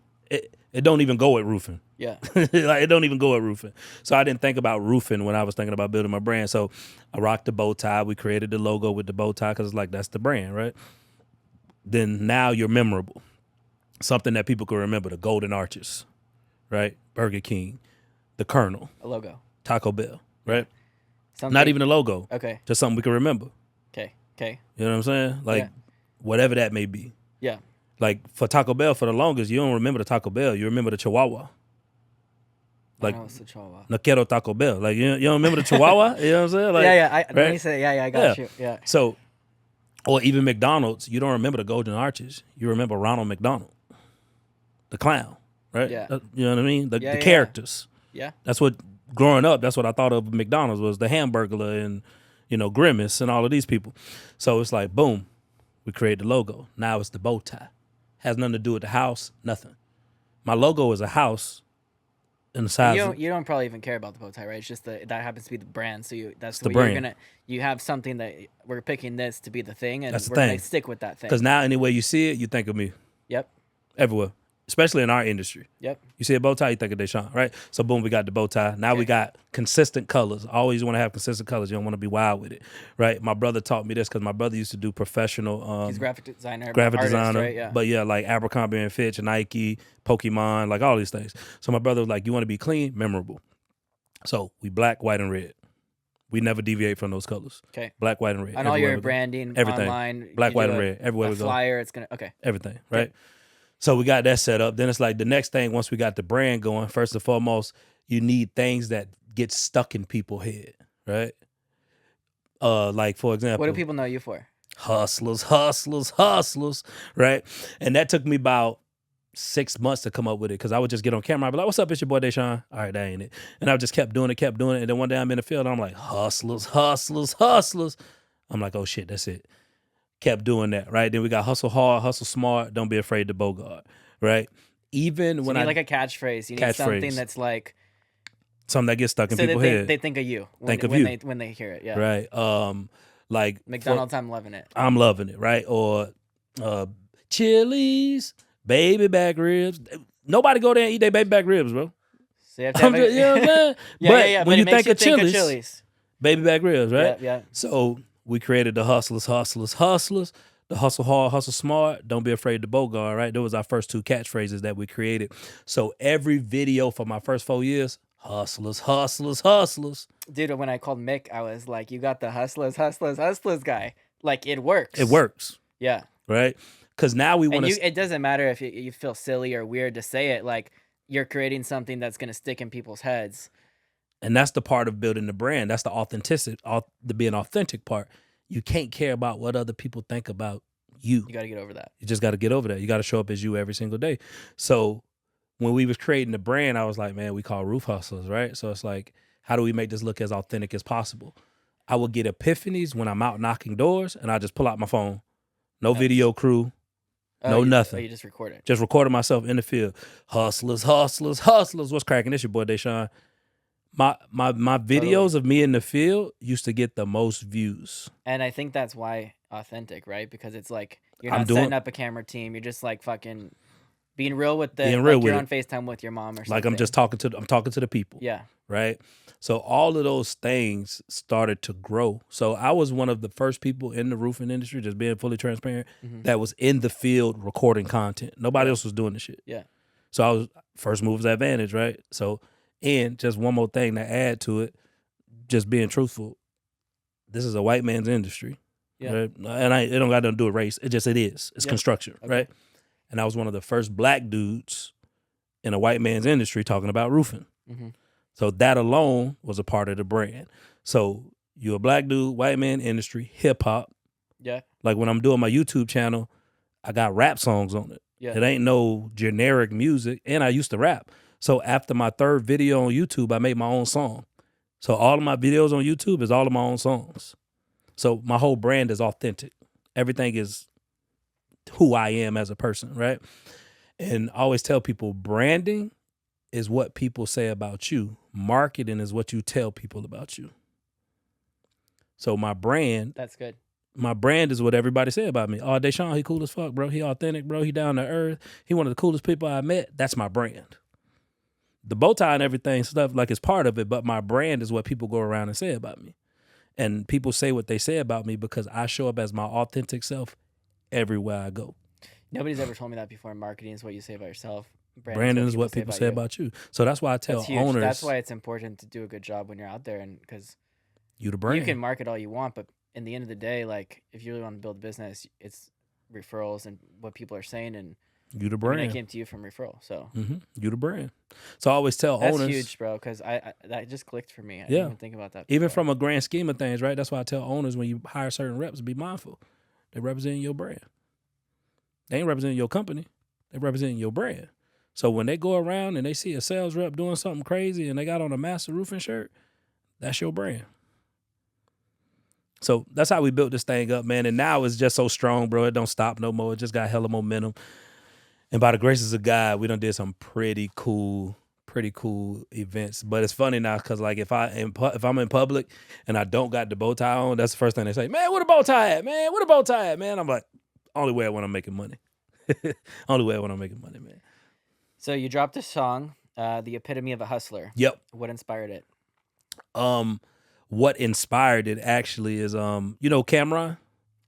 It don't even go at roofing. Yeah. Like, it don't even go at roofing. So I didn't think about roofing when I was thinking about building my brand. So I rocked the bow tie. We created the logo with the bow tie because it's like, that's the brand, right? Then now you're memorable. Something that people can remember, the Golden Arches, right? Burger King, the Colonel. A logo. Taco Bell, right? Something. Not even a logo. Okay. Just something we can remember. Okay. You know what I'm saying? Like, whatever that may be. Yeah. Like, for Taco Bell, for the longest, you don't remember the Taco Bell. You remember the Chihuahua. Like, I know it's the Chihuahua. No quiero Taco Bell. Like, you don't remember the Chihuahua? You know what I'm saying? Like, When right? you say I got you. Yeah. So, or even McDonald's, you don't remember the Golden Arches. You remember Ronald McDonald, the clown, right? Yeah. You know what I mean? The characters. Yeah. That's what, growing up, that's what I thought of McDonald's was the Hamburglar and, Grimace and all of these people. So it's like, boom, we created the logo. Now it's the bow tie. Has nothing to do with the house, nothing. My logo is a house in the size. You don't probably even care about the bow tie, right? It's just that happens to be the brand. So that's the way brand. You have something that we're picking this to be the thing, and That's the we're thing. gonna stick with that thing. Because now any way you see it, you think of me. Yep. Everywhere. Especially in our industry. Yep. You see a bow tie, you think of Dashaun, right? So boom, we got the bow tie. Now we got consistent colors. Always want to have consistent colors. You don't want to be wild with it, right? My brother taught me this because my brother used to do professional. He's graphic designer. Graphic artist, designer, right? Yeah. But yeah, like Abercrombie and Fitch, Nike, Pokemon, like all these things. So my brother was like, you want to be clean, memorable. So we black, white, and red. We never deviate from those colors. Okay. Black, white, and red. And all your branding, everything, online, black, white, and red. Everywhere we go. Flyer, it's gonna everything, right? So we got that set up. Then it's like the next thing, once we got the brand going, first and foremost, you need things that get stuck in people's head, right? Like, for example. What do people know you for? Hustlers, right? And that took me about 6 months to come up with it because I would just get on camera. I'd be like, what's up? It's your boy, Dashaun. All right, that ain't it. And I just kept doing it. And then one day I'm in the field and I'm like, hustlers. I'm like, oh shit, that's it. Kept doing that, right? Then we got hustle hard, hustle smart, don't be afraid to bogart, right? Even when you need like a catchphrase. You need something that's like something that gets stuck in so people's that head. they think of you when they hear it. Yeah. Right. Like McDonald's, I'm loving it. I'm loving it, right? Or Chili's, baby back ribs. Nobody go there and eat their baby back ribs, bro. So you have to have you know what I'm saying? yeah. When you think of Chili's, baby back ribs, right? Yeah. So we created the hustlers, the hustle hard, hustle smart, don't be afraid to bogart, right? Those was our first two catchphrases that we created. So every video for my first 4 years, hustlers. Dude, when I called Mick, I was like, you got the hustlers guy. Like, it works. It works. Yeah. Right? Because now we want to... It doesn't matter if you feel silly or weird to say it. Like, you're creating something that's going to stick in people's heads. And that's the part of building the brand. That's the authenticity, the being authentic part. You can't care about what other people think about you. You got to get over that. You just got to get over that. You got to show up as you every single day. So when we was creating the brand, I was like, man, we call Roof Hustlers, right? So it's like, how do we make this look as authentic as possible? I would get epiphanies when I'm out knocking doors, and I just pull out my phone. No video crew. Nothing. You just record it. Just recording myself in the field. Hustlers. What's cracking? This your boy, Dashaun. My videos of me in the field used to get the most views. And I think that's why authentic, right? Because it's like you're not setting up a camera team. You're just like fucking being real with you're on FaceTime with your mom or something. Like I'm talking to the people. Yeah. right? So all of those things started to grow. So I was one of the first people in the roofing industry, just being fully transparent, that was in the field recording content. Nobody else was doing the shit. Yeah. So I was first mover's advantage, right? So, and just one more thing to add to it, just being truthful. This is a white man's industry, Yeah. right? And it don't got nothing to do with race. It is. It's Yeah. construction, Okay. right? And I was one of the first black dudes in a white man's industry talking about roofing. Mm-hmm. So that alone was a part of the brand. So you're a black dude, white man industry, hip hop. Yeah. Like when I'm doing my YouTube channel, I got rap songs on it. Yeah. It ain't no generic music, and I used to rap. So after my third video on YouTube, I made my own song. So all of my videos on YouTube is all of my own songs. So my whole brand is authentic. Everything is who I am as a person, right? And I always tell people branding is what people say about you. Marketing is what you tell people about you. So my brand, That's good. my brand is what everybody say about me. Oh, Dashaun, he cool as fuck, bro. He authentic, bro. He down to earth. He one of the coolest people I met. That's my brand. The bow tie and everything, stuff like is part of it, but my brand is what people go around and say about me. And people say what they say about me because I show up as my authentic self everywhere I go. Nobody's ever told me that before. Marketing is what you say about yourself. Branding is what people say about you. So that's why I tell That's huge. owners. That's why it's important to do a good job when you're out there, and because you the brand. you can market all you want, but in the end of the day, like if you really want to build a business, it's referrals and what people are saying, and you the I brand. mean, I came to you from referral, so You the brand. So I always tell that's owners. huge, bro. Because I that just clicked for me. I Yeah. didn't even think about that. Even before. from a grand scheme of things, right? That's why I tell owners when you hire certain reps, be mindful. They represent your brand. They ain't representing your company. They representing your brand. So when they go around and they see a sales rep doing something crazy and they got on a Master Roofing shirt, that's your brand. So that's how we built this thing up, man. And now it's just so strong, bro. It don't stop no more. It just got hella momentum. And by the graces of God, we done did some pretty cool events. But it's funny now because like if I'm in public and I don't got the bow tie on, that's the first thing they say, man, where the bow tie at, man? Where the bow tie at, man? I'm like, only way when I'm making money. Only way when I'm making money, man. So you dropped a song, "The Epitome of a Hustler." Yep. What inspired it? What inspired it actually is you know Cameron?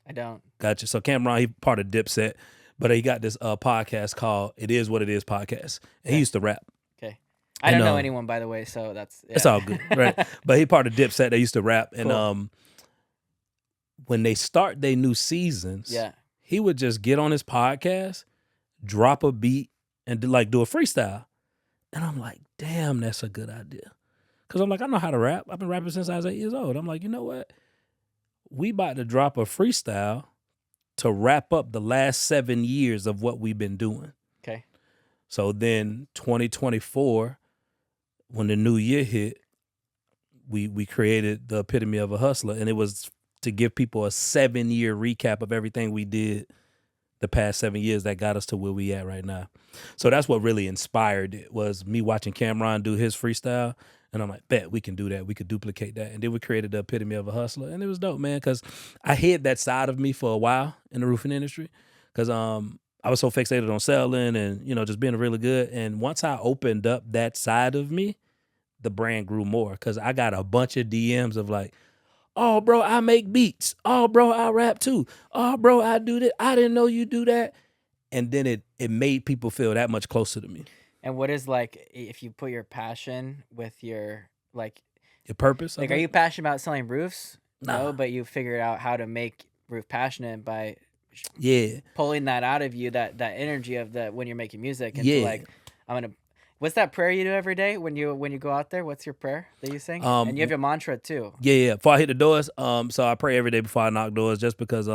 I don't. Gotcha. So Cameron, he part of Dipset, but he got this podcast called It Is What It Is podcast. And he used to rap. Okay. I don't know anyone, by the way, so that's It's all good, right? But he part of Dipset. They used to rap, and Cool. when they start their new seasons, Yeah. he would just get on his podcast, drop a beat, and do a freestyle. And I'm like, damn, that's a good idea. Because I'm like, I know how to rap. I've been rapping since I was 8 years old. I'm like, you know what? We about to drop a freestyle to wrap up the last 7 years of what we've been doing. Okay. So then 2024, when the new year hit, we created the Epitome of a Hustler, and it was to give people a 7-year recap of everything we did the past 7 years that got us to where we at right now. So that's what really inspired it, was me watching Cameron do his freestyle. And I'm like, bet we can do that. We could duplicate that. And then we created the Epitome of a Hustler. And it was dope, man, because I hid that side of me for a while in the roofing industry because I was so fixated on selling and, just being really good. And once I opened up that side of me, the brand grew more because I got a bunch of DMs of like, oh, bro, I make beats. Oh, bro, I rap too. Oh, bro, I do that. I didn't know you do that. And then it made people feel that much closer to me. And what is like if you put your passion with your Your purpose? are you passionate about selling roofs? Nah. No, but you figured out how to make roof passionate by Yeah. pulling that out of you, that energy of when you're making music. And Yeah. What's that prayer you do every day when you go out there? What's your prayer that you sing? And you have your mantra too. Yeah. Before I hit the doors, so I pray every day before I knock doors, just because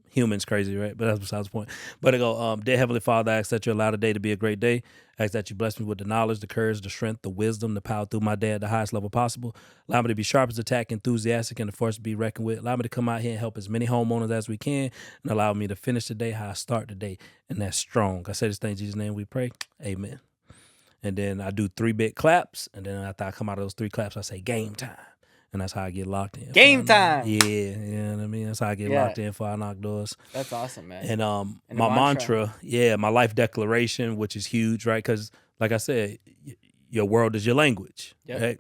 humans crazy, right? But that's besides the point. But I go, dear Heavenly Father, I ask that you allow the day to be a great day. I ask that you bless me with the knowledge, the courage, the strength, the wisdom, the power through my day at the highest level possible. Allow me to be sharp as a tack, enthusiastic, and the force to be reckoned with. Allow me to come out here and help as many homeowners as we can, and allow me to finish the day how I start the day, and that's strong. I say this thing in Jesus' name we pray. Amen. And then I do 3-bit claps, and then after I come out of those 3 claps, I say game time. And that's how I get locked in. Game time. Yeah, you know what I mean? That's how I get locked in before I knock doors. That's awesome, man. And the my mantra, my life declaration, which is huge, right? Because like I said, your world is your language, Yep. right?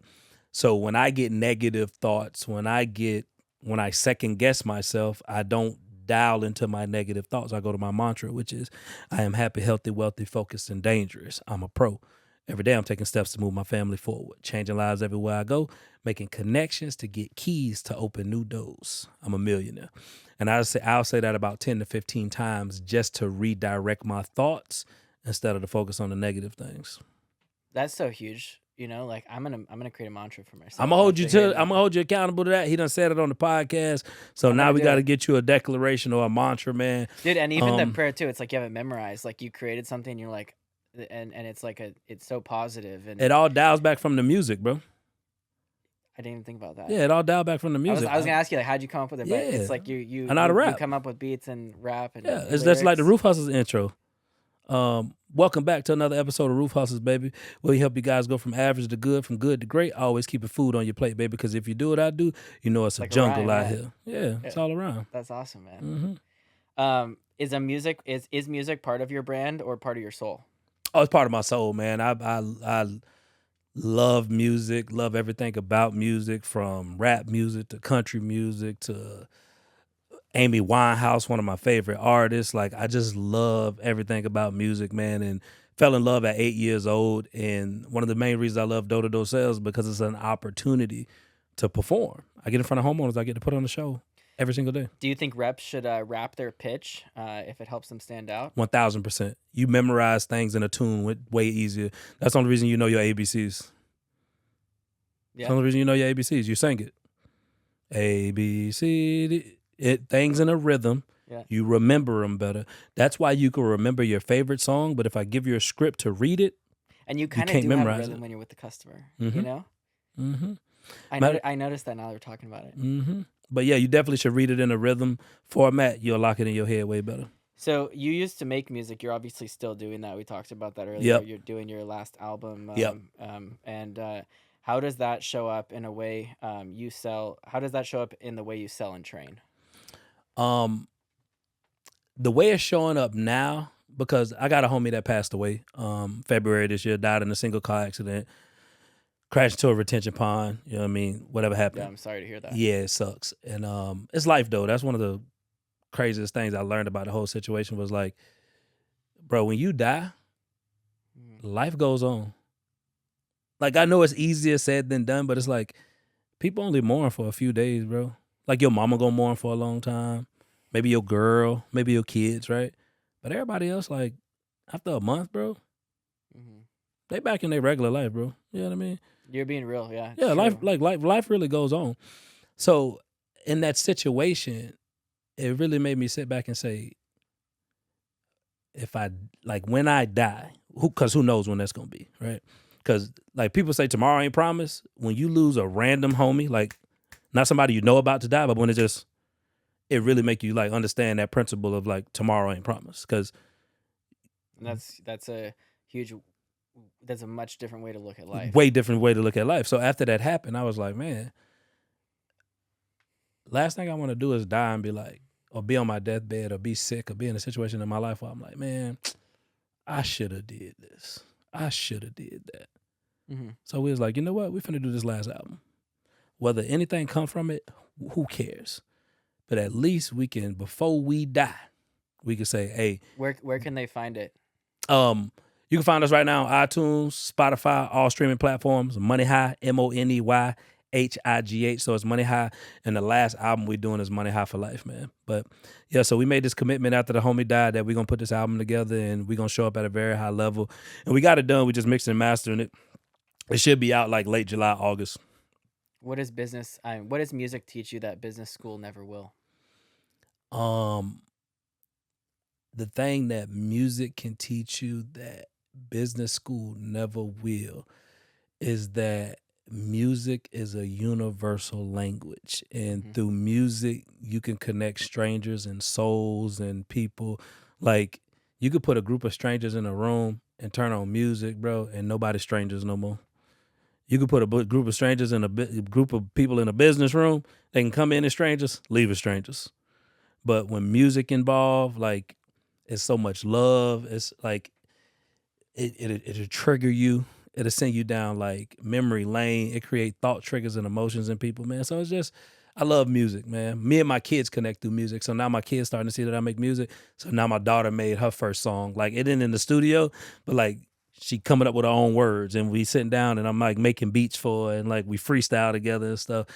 So when I get negative thoughts, when I second guess myself, I don't dial into my negative thoughts. I go to my mantra, which is I am happy, healthy, wealthy, focused, and dangerous. I'm a pro. Every day I'm taking steps to move my family forward, changing lives everywhere I go, making connections to get keys to open new doors. I'm a millionaire. And I'll say that about 10 to 15 times just to redirect my thoughts instead of to focus on the negative things. That's so huge. You know, like I'm gonna create a mantra for myself. I'm gonna hold you accountable to that. He done said it on the podcast. So I'm now gonna we do got to it. get you a declaration or a mantra, man. Dude, and even the prayer too. It's like you have it memorized. Like you created something. You're like, and it's like it's so positive. And It all dials back from the music, bro. I didn't even think about that. Yeah, it all dialed back from the music. I was gonna ask you like, how'd you come up with it? But Yeah. it's like you I know how to you rap. come up with beats and rap and Yeah, it's just like the lyrics. Roof Hustles intro. Welcome back to another episode of Roof Hustles, baby. Where we help you guys go from average to good, from good to great. Always keeping food on your plate, baby. Because if you do what I do, you know it's a Like a jungle rhyme, out yeah. here. Yeah, it's all around. That's awesome, man. Mm-hmm. Is music part of your brand or part of your soul? Oh, it's part of my soul, man. I love music, love everything about music, from rap music to country music to Amy Winehouse, one of my favorite artists. Like, I just love everything about music, man, and fell in love at 8 years old. And one of the main reasons I love Do-Do-Do Sales because it's an opportunity to perform. I get in front of homeowners, I get to put on a show every single day. Do you think reps should rap their pitch if it helps them stand out? 1000%. You memorize things in a tune way easier. That's the only reason you know your ABCs. Yeah. That's the only reason you know your ABCs. You sing it. A, B, C, D. Things in a rhythm. Yeah. You remember them better. That's why you can remember your favorite song, but if I give you a script to read it, And you kind of can't do have a memorize rhythm it. when you're with the customer, Mhm. you know? mm-hmm. I noticed that now that we're talking about it. Mm-hmm. But yeah, you definitely should read it in a rhythm format. You'll lock it in your head way better. So you used to make music. You're obviously still doing that. We talked about that earlier. Yep. You're doing your last album. Yep. And how does that show up in a way you sell? How does that show up in the way you sell and train? The way it's showing up now, because I got a homie that passed away February this year, died in a single car accident, crashed into a retention pond. You know what I mean? Whatever happened. Yeah, I'm sorry to hear that. Yeah, it sucks. And it's life, though. That's one of the craziest things I learned about the whole situation was like, bro, when you die, life goes on. Like, I know it's easier said than done, but it's like people only mourn for a few days, bro. Like, your mama gonna mourn for a long time. Maybe your girl, maybe your kids, right? But everybody else, like, after a month, bro, they back in their regular life, bro. You know what I mean? You're being real, yeah. Yeah, True. life really goes on. So in that situation, it really made me sit back and say, if I, like, when I die, because who knows when that's gonna be, right? Because, like, people say tomorrow ain't promised. When you lose a random homie, like, not somebody you know about to die, but when it really make you, like, understand that principle of, like, tomorrow ain't promised. Because that's a much different way to look at life. way different way to look at life. So after that happened, I was like, man, last thing I want to do is die and be like, or be on my deathbed or be sick or be in a situation in my life where I'm like, man, I should have did this. I should have did that. So we was like, you know what? We're finna do this last album. Whether anything come from it, who cares? But at least we can, before we die, we can say, hey. Where can they find it? You can find us right now on iTunes, Spotify, all streaming platforms. Money High, MONEYHIGH. So it's Money High, and the last album we're doing is Money High for Life, man. But yeah, so we made this commitment after the homie died that we're gonna put this album together and we're gonna show up at a very high level. And we got it done. We just mixed and mastering it. It should be out like late July, August. What does music teach you that business school never will? The thing that music can teach you that business school never will is that music is a universal language, and through music you can connect strangers and souls and people. Like, you could put a group of strangers in a room and turn on music, bro, and nobody's strangers no more. You could put a group of strangers in a group of people in a business room. They can come in as strangers, leave as strangers. But when music involved, like, it's so much love. It's like it'll trigger you. it'll send you down like memory lane. It create thought triggers and emotions in people, man. So it's just, I love music, man. Me and my kids connect through music. So now my kids starting to see that I make music. So now my daughter made her first song. Like it isn't in the studio, but like she coming up with her own words, and we sitting down and I'm like making beats for her, and like we freestyle together and stuff.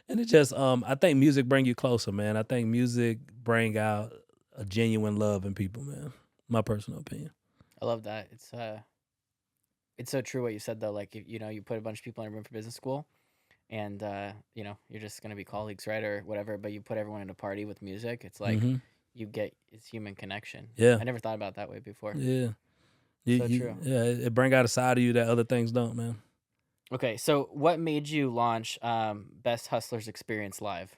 And it just, I think music bring you closer, man. I think music bring out a genuine love in people, man. My personal opinion. I love that. It's so true what you said though. Like you put a bunch of people in a room for business school, and you're just gonna be colleagues, right, or whatever. But you put everyone in a party with music. It's like it's human connection. Yeah. I never thought about it that way before. Yeah. True. Yeah, it bring out a side of you that other things don't, man. Okay, so what made you launch Best Hustlers Experience Live?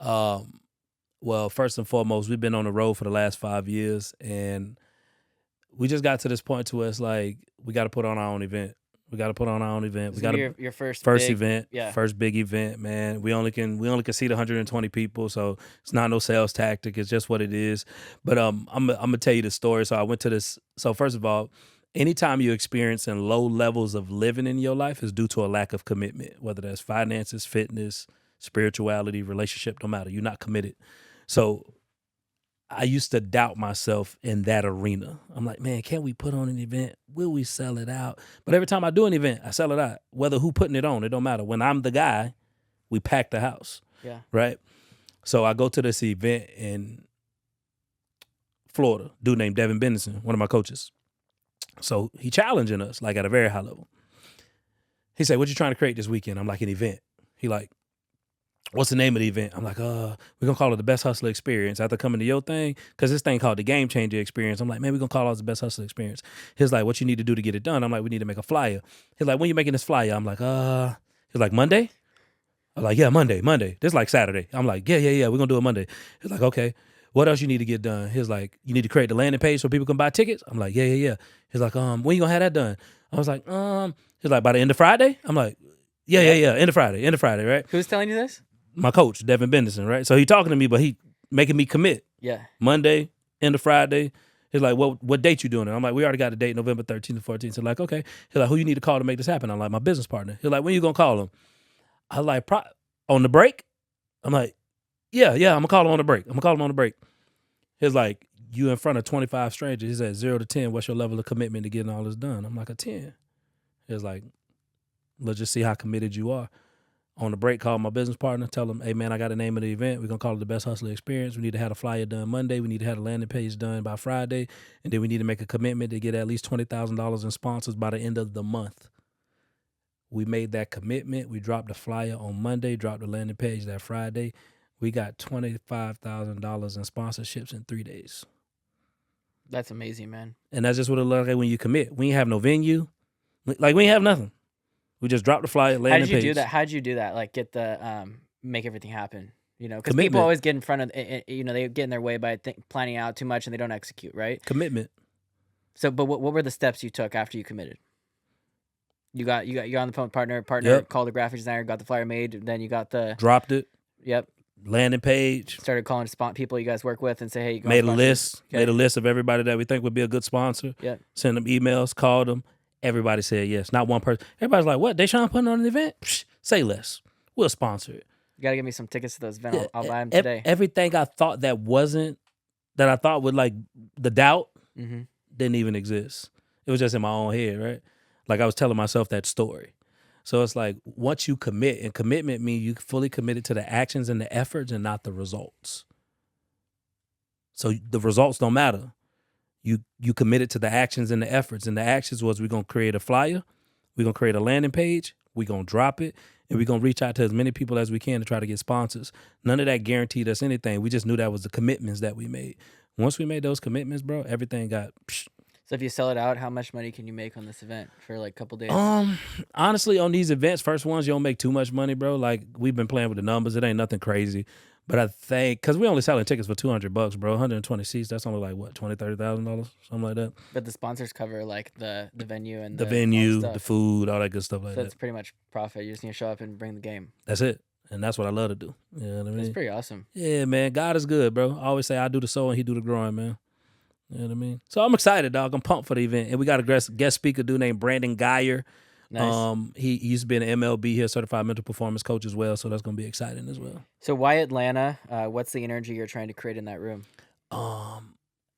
Well, first and foremost, we've been on the road for the last 5 years, and we just got to this point to where it's like we got to put on our own event. We got to put on our own event. We got your first big, event, yeah. First big event, man. We only can seat 120 people, so it's not no sales tactic. It's just what it is. But I'm gonna tell you the story. So I went to this. So first of all, anytime you're experiencing low levels of living in your life is due to a lack of commitment, whether that's finances, fitness, spirituality, relationship, no matter. You're not committed. So I used to doubt myself in that arena. I'm like, man, can we put on an event? Will we sell it out? But every time I do an event, I sell it out. Whether who putting it on, it don't matter. When I'm the guy, we pack the house. Yeah. Right? So I go to this event in Florida, dude named Devin Benson, one of my coaches. So he challenging us, like at a very high level. He said, what you trying to create this weekend? I'm like, an event. He like, what's the name of the event? I'm like, we're going to call it the Best Hustler Experience. After coming to your thing, because this thing called the Game Changer Experience. I'm like, man, we're going to call it the Best Hustler Experience. He's like, what you need to do to get it done? I'm like, we need to make a flyer. He's like, when you making this flyer? I'm like, he's like, Monday? I'm like, yeah, Monday. This is like Saturday. I'm like, yeah, we're going to do it Monday. He's like, okay. What else you need to get done? He's like, you need to create the landing page so people can buy tickets? I'm like, yeah. He's like, when you going to have that done? I was like, he's like, by the end of Friday? I'm like, yeah, end of Friday, right? Who's telling you this? My coach, Devin Benson, right? So he talking to me, but he making me commit. Yeah. Monday, end of Friday. He's like, what date you doing it? I'm like, we already got a date, November 13th and 14th. So like, okay. He's like, who you need to call to make this happen? I'm like, my business partner. He's like, when you going to call him? I was like, on the break? I'm like, yeah, I'm going to call him on the break. He's like, you in front of 25 strangers. He said, 0 to 10, what's your level of commitment to getting all this done? I'm like, a 10. He's like, let's just see how committed you are. On the break, call my business partner, tell him, hey, man, I got the name of the event. We're going to call it the Best Hustler Experience. We need to have a flyer done Monday. We need to have a landing page done by Friday. And then we need to make a commitment to get at least $20,000 in sponsors by the end of the month. We made that commitment. We dropped the flyer on Monday, dropped the landing page that Friday. We got $25,000 in sponsorships in 3 days. That's amazing, man. And that's just what it looks like when you commit. We ain't have no venue. Like, we ain't have nothing. We just dropped the flyer, landing page. How did you do that? Like, get the make everything happen. Because Commitment. people always get in front of they get in their way by planning out too much and they don't execute, right? Commitment. So, but what were the steps you took after you committed? You got on the phone with partner Yep. called the graphic designer, got the flyer made, then you got the dropped it. Yep. Landing page. Started calling people you guys work with and say, hey, you made a list. Okay. Made a list of everybody that we think would be a good sponsor. Yep. Send them emails, called them. Everybody said yes. Not one person. Everybody's like, what? Dashaun putting on an event? Psh, say less. We'll sponsor it. You got to give me some tickets to those events. Yeah, I'll buy them today. Everything I thought that I thought would like the doubt didn't even exist. It was just in my own head, right? Like I was telling myself that story. So it's like once you commit, and commitment means you fully committed to the actions and the efforts and not the results. So the results don't matter. You committed to the actions and the efforts, and the actions was we're going to create a flyer, we're going to create a landing page, we're going to drop it, and we're going to reach out to as many people as we can to try to get sponsors. None of that guaranteed us anything. We just knew that was the commitments that we made. Once we made those commitments, bro, everything got... So if you sell it out, how much money can you make on this event for like a couple days? Honestly, on these events, first ones, you don't make too much money, bro. Like we've been playing with the numbers. It ain't nothing crazy. But I think, because we only selling tickets for $200, bro, 120 seats, that's only like, what, $20,000, $30,000, something like that. But the sponsors cover like the venue and the venue, the food, all that good stuff like that. So it's pretty much profit. You just need to show up and bring the game. That's it. And that's what I love to do. You know what I mean? That's pretty awesome. Yeah, man. God is good, bro. I always say I do the sowing, he do the growing, man. You know what I mean? So I'm excited, dog. I'm pumped for the event. And we got a guest speaker dude named Brandon Geyer. Nice. He used to be an MLB here, certified mental performance coach as well. So that's going to be exciting as well. So why Atlanta? What's the energy you're trying to create in that room?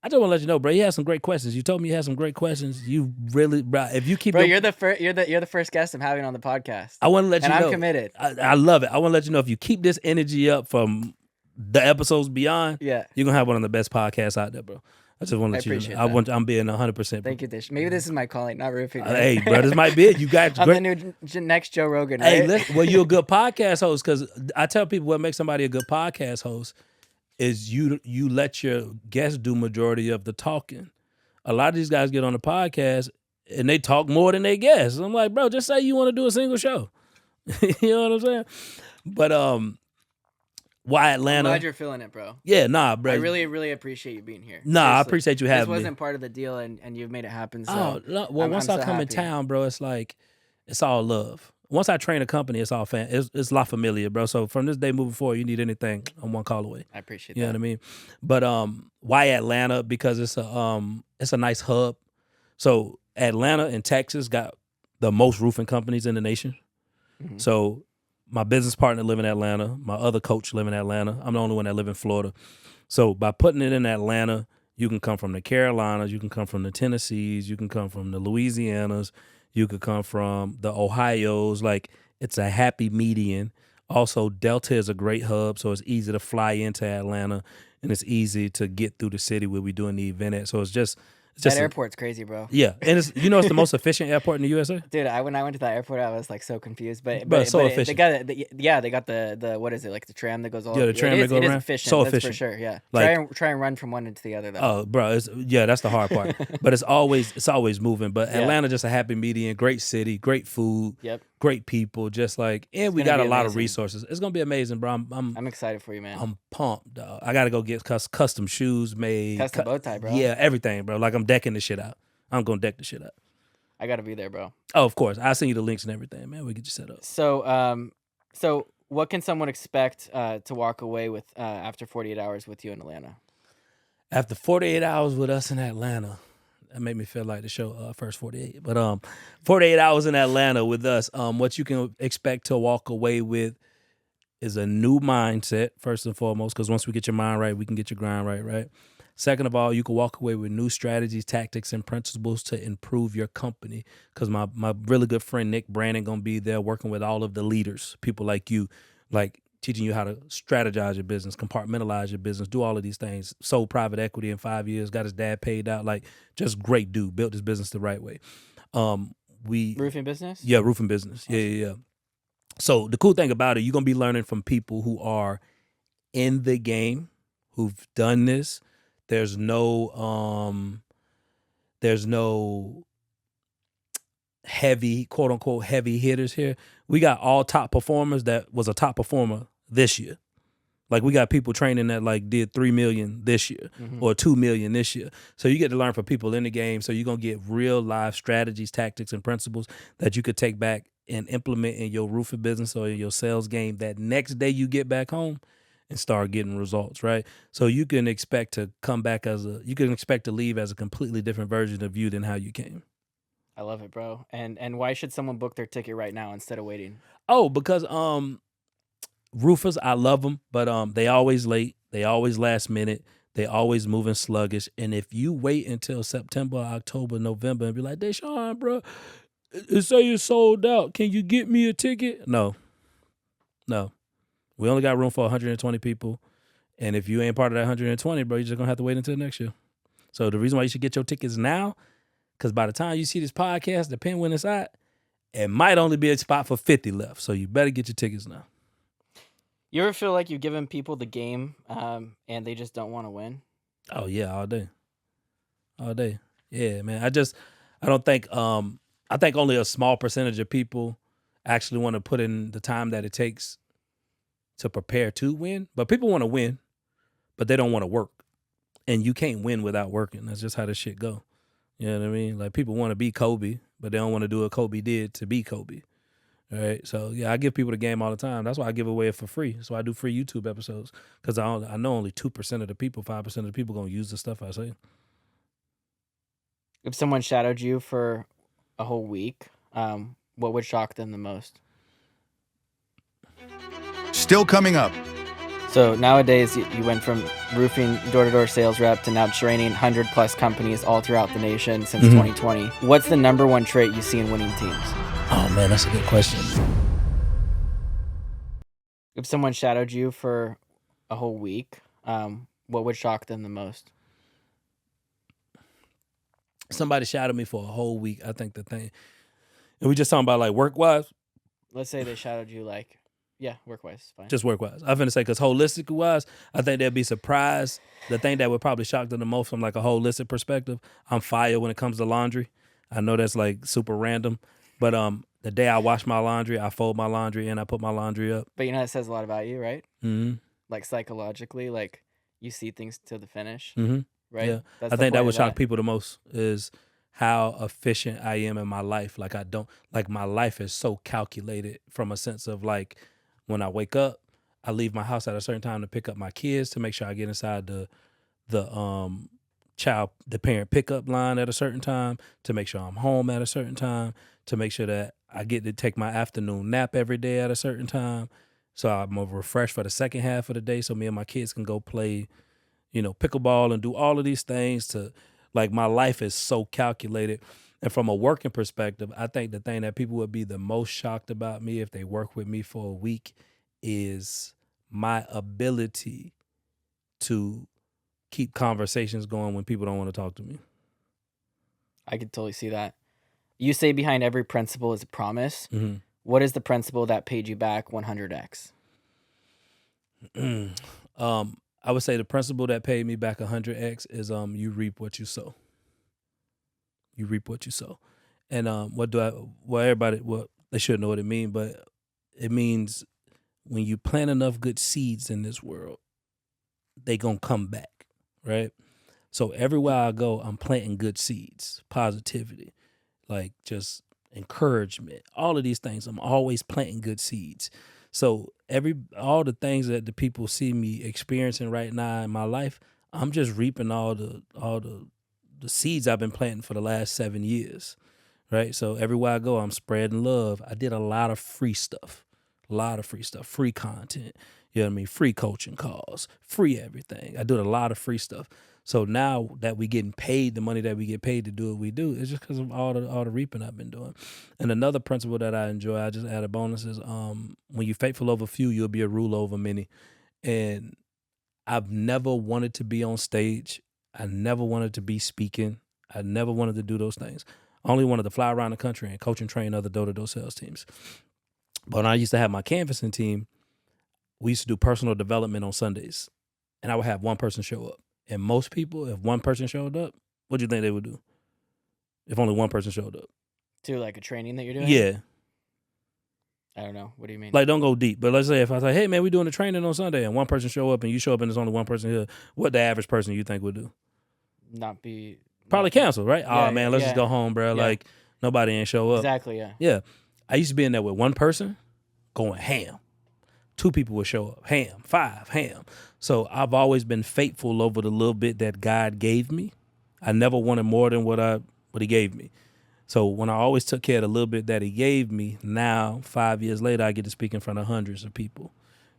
I just want to let you know, bro. You had some great questions. You told me you had some great questions. You really, bro. If you keep, bro, you're the first. You're the first guest I'm having on the podcast. I want to let you know. And I'm committed. I love it. I want to let you know if you keep this energy up from the episodes beyond, yeah, you're gonna have one of the best podcasts out there, bro. I just want to let you know. I'm being 100%. Thank you, Dish. Maybe this is my calling, not roofing. Hey, bro, this might be it. You got I'm the new next Joe Rogan. Right? Hey, listen, well, you're a good podcast host because I tell people what makes somebody a good podcast host is you let your guests do majority of the talking. A lot of these guys get on the podcast and they talk more than they guests. I'm like, bro, just say you want to do a single show. You know what I'm saying? But why Atlanta? I'm glad you're feeling it, bro. Yeah, nah, bro. I really, really appreciate you being here. Nah, seriously. I appreciate you having me. This wasn't part of the deal, and you've made it happen. So well, once I come in town, bro, it's like it's all love. Once I train a company, it's all it's La Familia, bro. So from this day moving forward, you need anything, I'm one call away. I appreciate you that. You know what I mean? But why Atlanta? Because it's a nice hub. So Atlanta and Texas got the most roofing companies in the nation. Mm-hmm. So my business partner live in Atlanta. My other coach live in Atlanta. I'm the only one that live in Florida. So by putting it in Atlanta, you can come from the Carolinas, you can come from the Tennessees, you can come from the Louisianas, you could come from the Ohios. Like, it's a happy median. Also, Delta is a great hub, so it's easy to fly into Atlanta, and it's easy to get through the city where we're doing the event at. So it's just that airport's crazy, bro. Yeah, and it's it's the most efficient airport in the USA. Dude, when I went to that airport, I was like so confused. But so efficient. They got the what is it, like the tram that goes all? Yeah, the tram that goes around. It is efficient. So that's efficient for sure. Yeah, like, try and run from one into the other though. Oh, bro, that's the hard part. But it's always moving. But Atlanta just a happy median, great city, great food. Yep. Great people, just like, and we got a lot of resources. It's gonna be amazing, bro. I'm excited for you, man. I'm pumped, dog. I gotta go get custom shoes made, custom bow tie, bro. Yeah, everything, bro. Like I'm decking the shit out. I'm gonna deck the shit out. I gotta be there, bro. Oh, of course. I'll send you the links and everything, man. We get you set up. So what can someone expect to walk away with after 48 hours with you in Atlanta? After 48 hours with us in Atlanta. That made me feel like the show First 48. But 48 hours in Atlanta with us, what you can expect to walk away with is a new mindset, first and foremost, because once we get your mind right, we can get your grind right, right? Second of all, you can walk away with new strategies, tactics, and principles to improve your company, because my really good friend Nick Brandon going to be there working with all of the leaders, people like you, like teaching you how to strategize your business, compartmentalize your business, do all of these things. Sold private equity in 5 years, got his dad paid out. Like, just great dude, built his business the right way. Roofing business? Yeah, roofing business. Awesome. Yeah. So the cool thing about it, you're going to be learning from people who are in the game, who've done this. There's no heavy, quote unquote, heavy hitters here. We got all top performers that was a top performer this year. Like, we got people training that like did 3 million this year or 2 million this year. So you get to learn from people in the game. So you're going to get real life strategies, tactics, and principles that you could take back and implement in your roofing business or your sales game that next day you get back home and start getting results, right? So you can expect to come back you can expect to leave as a completely different version of you than how you came. I love it, bro. And why should someone book their ticket right now instead of waiting? Oh, because roofers, I love them, but they always late. They always last minute. They always moving sluggish. And if you wait until September, October, November and be like, Dashaun, bro, it say you're sold out. Can you get me a ticket? No. We only got room for 120 people. And if you ain't part of that 120, bro, you're just going to have to wait until next year. So the reason why you should get your tickets now, because by the time you see this podcast, depending when it's at, it might only be a spot for 50 left. So you better get your tickets now. You ever feel like you've given people the game and they just don't want to win? Oh, yeah, all day. All day. Yeah, man. I don't think, I think only a small percentage of people actually want to put in the time that it takes to prepare to win. But people want to win, but they don't want to work. And you can't win without working. That's just how this shit go. You know what I mean? Like, people want to be Kobe, but they don't want to do what Kobe did to be Kobe. All right? So, yeah, I give people the game all the time. That's why I give away it for free. That's why I do free YouTube episodes, because I know only 2% of the people, 5% of the people going to use the stuff I say. If someone shadowed you for a whole week, what would shock them the most? Still coming up. So nowadays, you went from roofing door-to-door sales rep to now training 100+ companies all throughout the nation since 2020. What's the number one trait you see in winning teams? Oh, man, that's a good question. If someone shadowed you for a whole week, what would shock them the most? Somebody shadowed me for a whole week. I think the thing, and we just talking about like work-wise? Let's say they shadowed you work-wise, fine. Just work-wise. I'm finna say, because holistic-wise, I think they'd be surprised. The thing that would probably shock them the most from like a holistic perspective, I'm fire when it comes to laundry. I know that's like super random, but the day I wash my laundry, I fold my laundry and I put my laundry up. But that says a lot about you, right? Mm-hmm. Like psychologically, like you see things to the finish, Mm-hmm. right? Yeah. That's I the think that point would of shock people the most is how efficient I am in my life. Like my life is so calculated from a sense of like when I wake up, I leave my house at a certain time to pick up my kids to make sure I get inside the parent pickup line at a certain time, to make sure I'm home at a certain time, to make sure that I get to take my afternoon nap every day at a certain time. So I'm refreshed for the second half of the day so me and my kids can go play, pickleball and do all of these things to like my life is so calculated. And from a working perspective, I think the thing that people would be the most shocked about me if they work with me for a week is my ability to keep conversations going when people don't want to talk to me. I could totally see that. You say behind every principle is a promise. Mm-hmm. What is the principle that paid you back 100x? I would say the principle that paid me back 100x is you reap what you sow. You reap what you sow. And they should know what it means, but it means when you plant enough good seeds in this world, they gonna come back, right? So everywhere I go, I'm planting good seeds, positivity, like just encouragement, all of these things. I'm always planting good seeds. So all the things that the people see me experiencing right now in my life, I'm just reaping all the seeds I've been planting for the last 7 years, right? So everywhere I go, I'm spreading love. I did a lot of free stuff, free content. You know what I mean? Free coaching calls, free everything. I do a lot of free stuff. So now that we getting paid the money that we get paid to do what we do, it's just because of all the reaping I've been doing. And another principle that I enjoy, I just added bonus is when you're faithful over few, you'll be a ruler over many. And I've never wanted to be on stage. I never wanted to be speaking. I never wanted to do those things. I only wanted to fly around the country and coach and train other door-to-door sales teams. But when I used to have my canvassing team, we used to do personal development on Sundays. And I would have one person show up. And most people, if one person showed up, what do you think they would do? If only one person showed up. To like a training that you're doing? Yeah. I don't know. What do you mean? Like, don't go deep. But let's say if I say, hey, man, we're doing a training on Sunday, and one person show up, and you show up, and there's only one person here, what the average person you think would do? Probably cancel, right? Yeah, Man, let's just go home, bro. Yeah. Like, nobody ain't show up. Exactly, yeah. Yeah. I used to be in there with one person going ham. 2 people would show up, ham. 5, ham. So I've always been faithful over the little bit that God gave me. I never wanted more than what he gave me. So when I always took care of the little bit that he gave me, now 5 years later, I get to speak in front of hundreds of people.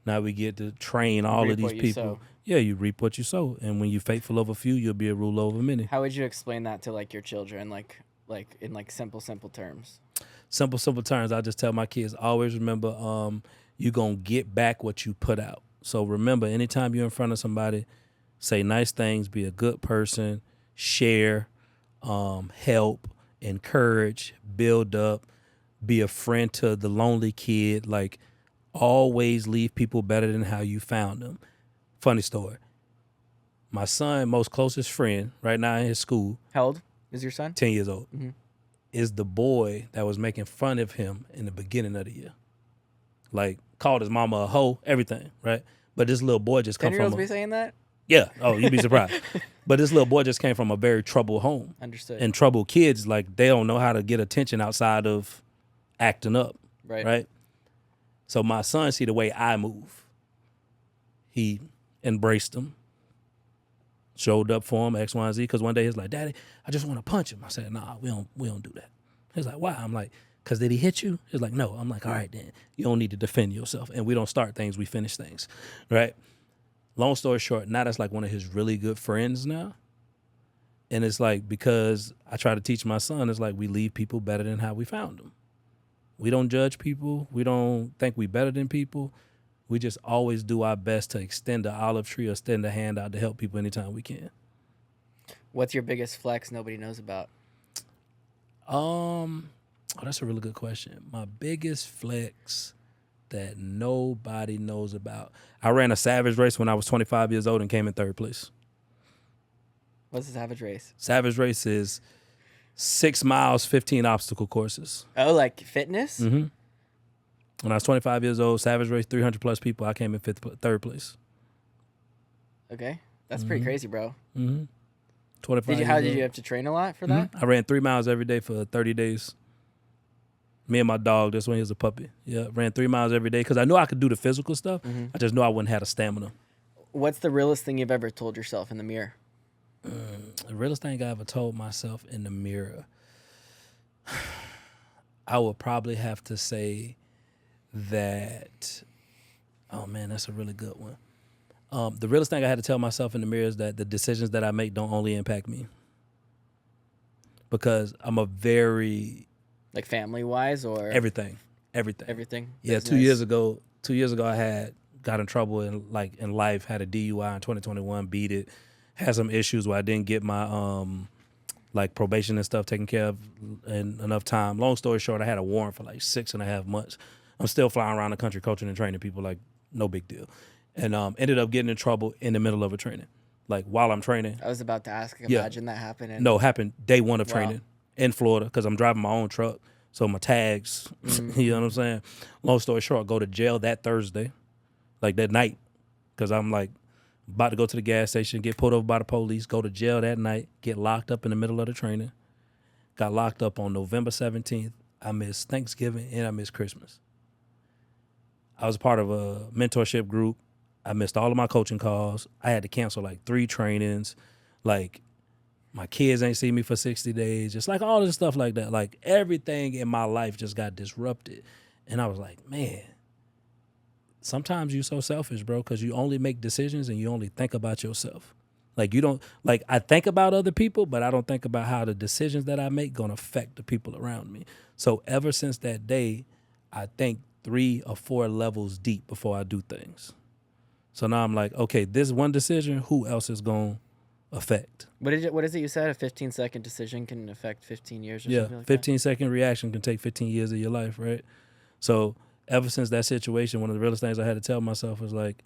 Now we get to train all of these people. Yeah, you reap what you sow. And when you're faithful over few, you'll be a ruler over many. How would you explain that to like your children, like in like simple terms? Simple terms. I just tell my kids, always remember, you're going to get back what you put out. So remember, anytime you're in front of somebody, say nice things, be a good person, share, help, encourage, build up, be a friend to the lonely kid. Like, always leave people better than how you found them. Funny story. My son, most closest friend right now in his school. How old is your son? 10 years old. Mm-hmm. Is the boy that was making fun of him in the beginning of the year. Like, called his mama a hoe, everything, right? But this little boy just come from 10-year-olds be saying that? Yeah. Oh, you'd be surprised. But this little boy just came from a very troubled home. Understood. And troubled kids, like, they don't know how to get attention outside of acting up. Right? So my son see the way I move. He embraced him. Showed up for him, X, Y, and Z. Because one day he's like, Daddy, I just want to punch him. I said, nah, we don't do that. He's like, why? I'm like, because did he hit you? He's like, no. I'm like, all right, then. You don't need to defend yourself. And we don't start things, we finish things, right? Long story short, now that's like one of his really good friends now. And it's like, because I try to teach my son, it's like we leave people better than how we found them. We don't judge people. We don't think we better than people. We just always do our best to extend the olive tree or extend a hand out to help people anytime we can. What's your biggest flex nobody knows about? Oh, that's a really good question. My biggest flex that nobody knows about. I ran a Savage race when I was 25 years old and came in 3rd place. What's the Savage race? Savage race is 6 miles, 15 obstacle courses. Oh, like fitness? Mm-hmm. When I was 25 years old, Savage race, 300 plus people. I came in 3rd place. Okay, that's pretty crazy, bro. Mm-hmm. 25. Did you have to train a lot for that? I ran 3 miles every day for 30 days. Me and my dog, this one, he was a puppy. Yeah, ran 3 miles every day because I knew I could do the physical stuff. I just knew I wouldn't have the stamina. What's the realest thing you've ever told yourself in the mirror? The realest thing I ever told myself in the mirror, I would probably have to say that, oh man, that's a really good one. The realest thing I had to tell myself in the mirror is that the decisions that I make don't only impact me. Because I'm a very... Like family-wise or? Everything. Everything? Yeah, Business? 2 years ago I got in trouble in life, had a DUI in 2021, beat it, had some issues where I didn't get my probation and stuff taken care of in enough time. Long story short, I had a warrant for like 6.5 months. I'm still flying around the country coaching and training people, like no big deal. And ended up getting in trouble in the middle of a training. Like while I'm training. I was about to ask, imagine that happened. No, happened day one of training in Florida because I'm driving my own truck. So my tags, you know what I'm saying? Long story short, go to jail that Thursday, like that night, because I'm like about to go to the gas station, get pulled over by the police, go to jail that night, get locked up in the middle of the training. Got locked up on November 17th. I missed Thanksgiving and I missed Christmas. I was part of a mentorship group. I missed all of my coaching calls. I had to cancel like 3 trainings. Like my kids ain't seen me for 60 days. Just like all this stuff like that. Like everything in my life just got disrupted. And I was like, man, sometimes you're so selfish, bro, because you only make decisions and you only think about yourself. Like you don't, like I think about other people, but I don't think about how the decisions that I make gonna affect the people around me. So ever since that day, I think 3 or 4 levels deep before I do things. So now I'm like, okay, this one decision, who else is going to affect? What is it you said? A 15-second decision can affect 15 years or something like 15-second reaction can take 15 years of your life, right? So ever since that situation, one of the realest things I had to tell myself was like,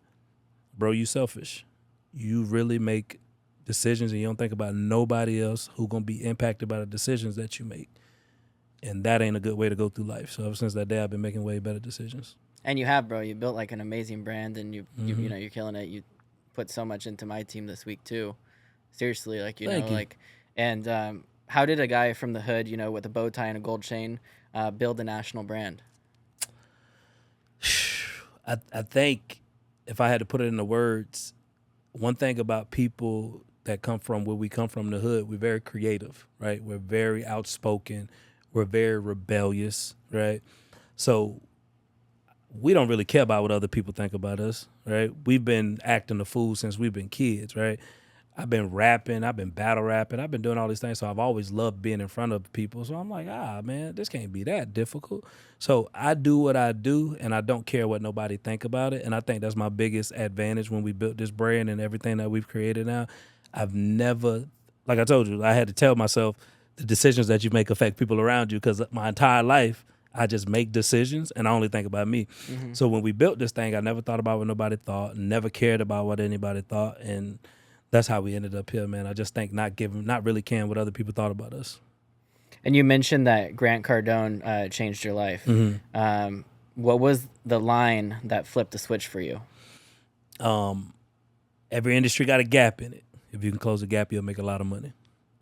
bro, you selfish. You really make decisions and you don't think about nobody else who going to be impacted by the decisions that you make. And that ain't a good way to go through life. So ever since that day, I've been making way better decisions. And you have, bro. You built like an amazing brand, and you know you're killing it. You put so much into my team this week too. Seriously, like you Thank know, you. like, and how did a guy from the hood, you know, with a bow tie and a gold chain, build a national brand? I think if I had to put it into words, one thing about people that come from where we come from, the hood, we're very creative, right? We're very outspoken. We're very rebellious, right? So we don't really care about what other people think about us, right? We've been acting a fool since we've been kids, right? I've been rapping, I've been battle rapping, I've been doing all these things, so I've always loved being in front of people. So I'm like, man, this can't be that difficult. So I do what I do, and I don't care what nobody think about it, and I think that's my biggest advantage when we built this brand and everything that we've created now. I've never, like I told you, I had to tell myself the decisions that you make affect people around you, because my entire life, I just make decisions and I only think about me. Mm-hmm. So when we built this thing, I never thought about what nobody thought, never cared about what anybody thought. And that's how we ended up here, man. I just think not really caring what other people thought about us. And you mentioned that Grant Cardone changed your life. Mm-hmm. What was the line that flipped the switch for you? Every industry got a gap in it. If you can close the gap, you'll make a lot of money.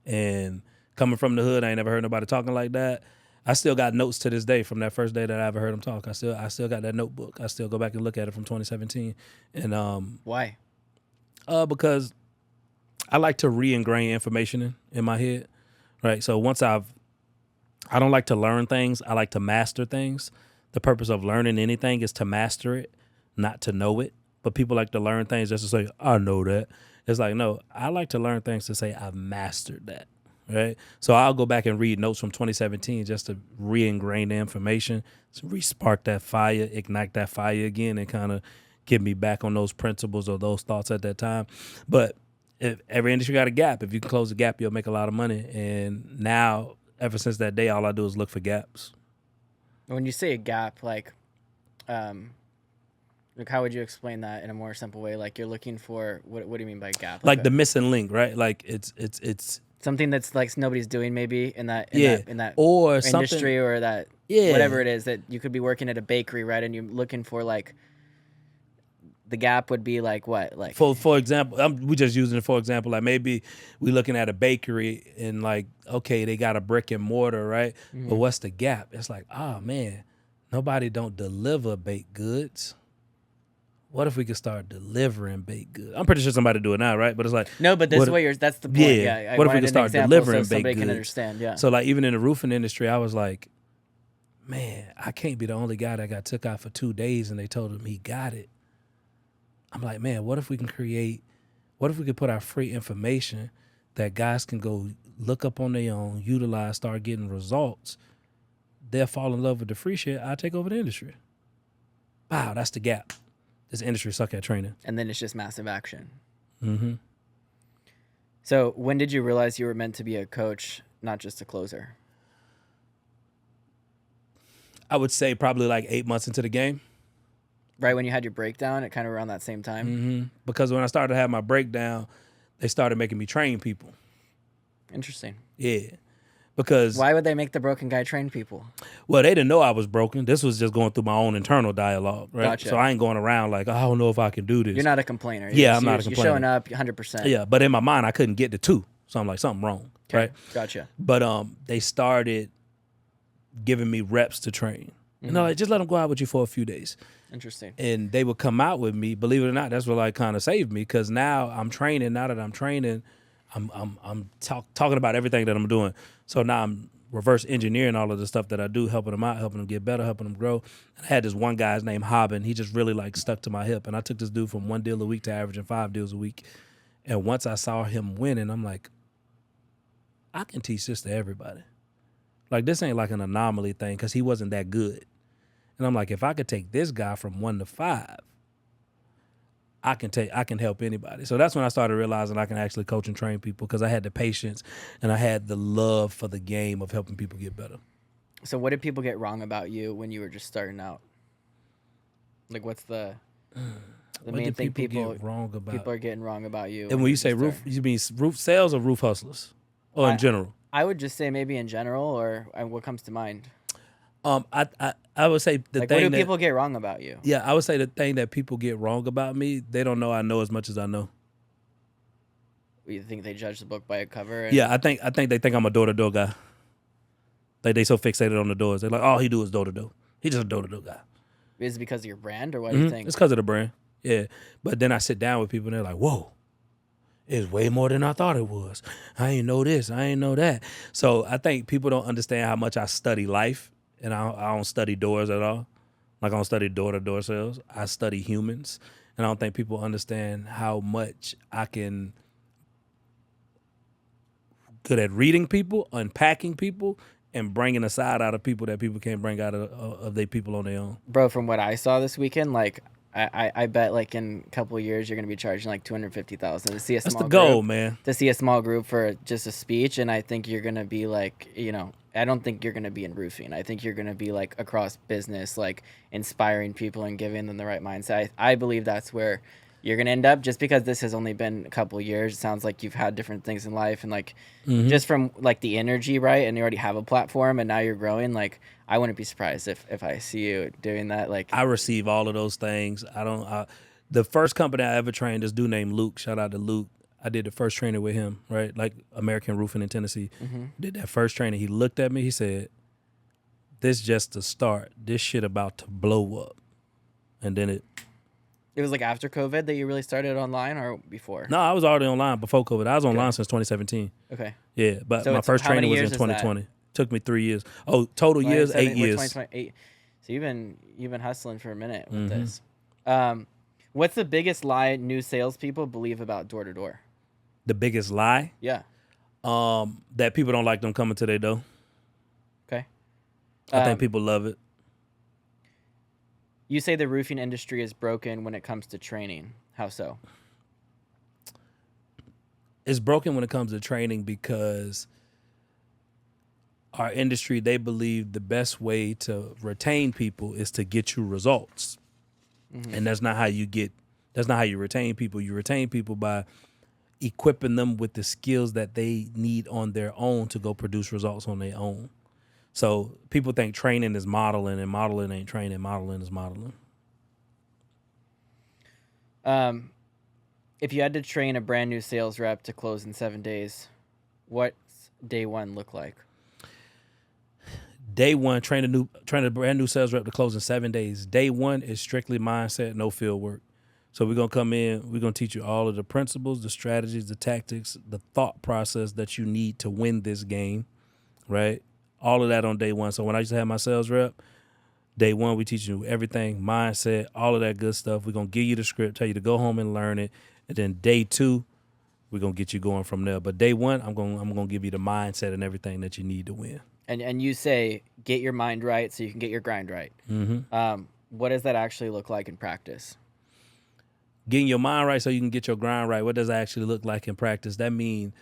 And coming from the hood, I ain't never heard nobody talking like that. I still got notes to this day from that first day that I ever heard him talk. I still got that notebook. I still go back and look at it from 2017. And why? Because I like to re-ingrain information in my head, right? So I don't like to learn things. I like to master things. The purpose of learning anything is to master it, not to know it. But people like to learn things just to say, I know that. It's like, no, I like to learn things to say I've mastered that, right? So I'll go back and read notes from 2017 just to re-ingrain the information, to re-spark that fire, ignite that fire again, and kind of get me back on those principles or those thoughts at that time. But if every industry got a gap. If you can close the gap, you'll make a lot of money. And now, ever since that day, all I do is look for gaps. When you say a gap, like how would you explain that in a more simple way? Like you're looking for what do you mean by gap? Like the missing link, right? Like it's something that's like nobody's doing maybe in that or industry or that whatever it is that you could be working at a bakery, right? And you're looking for like the gap would be like what? Like for example, we just using it for example. Like maybe we looking at a bakery and like, okay, they got a brick and mortar, right? Mm-hmm. But what's the gap? It's like, oh man, nobody don't deliver baked goods. What if we could start delivering baked goods? I'm pretty sure somebody do it now, right? But it's like no, but that's the point. Yeah. What if we could start delivering so baked goods? Somebody can understand. Yeah. So like even in the roofing industry, I was like, man, I can't be the only guy that got took out for 2 days and they told him he got it. I'm like, man, what if we could put our free information that guys can go look up on their own, utilize, start getting results. They'll fall in love with the free shit. I'll take over the industry. Wow, that's the gap. This industry suck at training. And then it's just massive action. Mm-hmm. So when did you realize you were meant to be a coach, not just a closer? I would say probably like 8 months into the game. Right when you had your breakdown, it kind of around that same time? Mm-hmm. Because when I started to have my breakdown, they started making me train people. Interesting. Yeah. Because why would they make the broken guy train people? Well, they didn't know I was broken. This was just going through my own internal dialogue, right? Gotcha. So I ain't going around like, I don't know if I can do this. You're not a complainer. I'm not a complainer. You're showing up 100%. Yeah, but in my mind, I couldn't get to 2. So I'm like, something wrong, right? Gotcha. But they started giving me reps to train. Mm-hmm. And they're like, just let them go out with you for a few days. Interesting. And they would come out with me. Believe it or not, that's what like kind of saved me because now I'm training. Now that I'm training, I'm talking about everything that I'm doing. So now I'm reverse engineering all of the stuff that I do, helping them out, helping them get better, helping them grow. And I had this one guy's named Hobbin. He just really like stuck to my hip. And I took this dude from 1 deal a week to averaging 5 deals a week. And once I saw him winning, I'm like, I can teach this to everybody. Like this ain't like an anomaly thing because he wasn't that good. And I'm like, if I could take this guy from 1 to 5, I can help anybody. So that's when I started realizing I can actually coach and train people because I had the patience and I had the love for the game of helping people get better. So what did people get wrong about you when you were just starting out? Like what's the main thing people are getting wrong about you? And when you say roof, you mean roof sales or roof hustlers? Or in general? I would just say maybe in general or what comes to mind. I would say the thing what do people get wrong about you? Yeah, I would say the thing that people get wrong about me, they don't know I know as much as I know. You think they judge the book by a cover? Yeah, I think they think I'm a door-to-door guy. Like they so fixated on the doors. They're like, all he do is door-to-door. He's just a door-to-door guy. Is it because of your brand or what do you think? It's because of the brand. Yeah. But then I sit down with people and they're like, whoa, it's way more than I thought it was. I ain't know this. I ain't know that. So I think people don't understand how much I study life. And I don't study doors at all. Like I don't study door-to-door sales. I study humans. And I don't think people understand how much I can good at reading people, unpacking people, and bringing a side out of people that people can't bring out of their people on their own. Bro, from what I saw this weekend, like I bet like in a couple of years you're gonna be charging like $250,000 to see a small group. That's the goal, man. To see a small group for just a speech, and I think you're gonna be like, I don't think you're gonna be in roofing. I think you're gonna be like across business, like inspiring people and giving them the right mindset. I believe that's where you're gonna end up. Just because this has only been a couple of years, it sounds like you've had different things in life, and like just from like the energy, right? And you already have a platform, and now you're growing. Like I wouldn't be surprised if I see you doing that. Like I receive all of those things. The first company I ever trained, this dude named Luke. Shout out to Luke. I did the first training with him, right? Like American Roofing in Tennessee. Did that first training. He looked at me. He said, "This just the start. This shit about to blow up," and then it It was like after COVID that you really started online, or before? No, I was already online before COVID. I was online Okay. since 2017. Okay. Yeah, but So my it's first how many training was in years is that? 2020. Took me 3 years. Oh, total years, 8 We're years. 2028. So you've been hustling for a minute with Mm-hmm. this. What's the biggest lie new salespeople believe about door to door? The biggest lie, Yeah. that people don't like them coming to their door. Okay. I think people love it. You say the roofing industry is broken when it comes to training. How so? It's broken when it comes to training because our industry, they believe the best way to retain people is to get you results. And that's not how you retain people. You retain people by equipping them with the skills that they need on their own to go produce results on their own. So people think training is modeling, and modeling ain't training. Modeling is modeling. If you had to train a brand new sales rep to close in 7 days, what's day one look like? Day one, train a brand new sales rep to close in 7 days. Day one is strictly mindset, no field work. So we're gonna come in, we're gonna teach you all of the principles, the strategies, the tactics, the thought process that you need to win this game, right? All of that on day one. So when I used to have my sales rep, day one, we teach you everything, mindset, all of that good stuff. We're gonna give you the script, tell you to go home and learn it. And then day two, we're gonna get you going from there. But day one, I'm gonna give you the mindset and everything that you need to win. And you say get your mind right so you can get your grind right. What does that actually look like in practice? Getting your mind right so you can get your grind right. What does that actually look like in practice? That means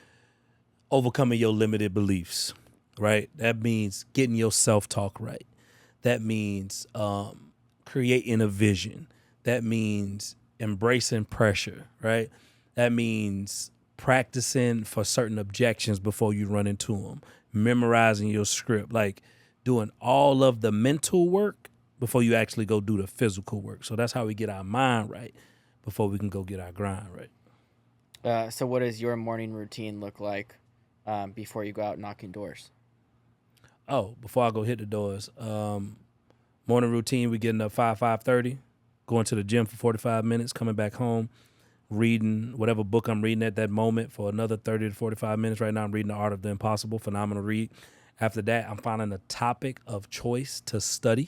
overcoming your limited beliefs, right? That means getting your self-talk right. That means creating a vision. That means embracing pressure, right? That means practicing for certain objections before you run into them, memorizing your script, like doing all of the mental work before you actually go do the physical work. So that's how we get our mind right before we can go get our grind right. So what does your morning routine look like before you go out knocking doors? Oh, before I go hit the doors, morning routine, we getting up 5:30, going to the gym for 45 minutes, coming back home, reading whatever book I'm reading at that moment for another 30 to 45 minutes. Right now I'm reading The Art of the Impossible, phenomenal read. After that, I'm finding a topic of choice to study,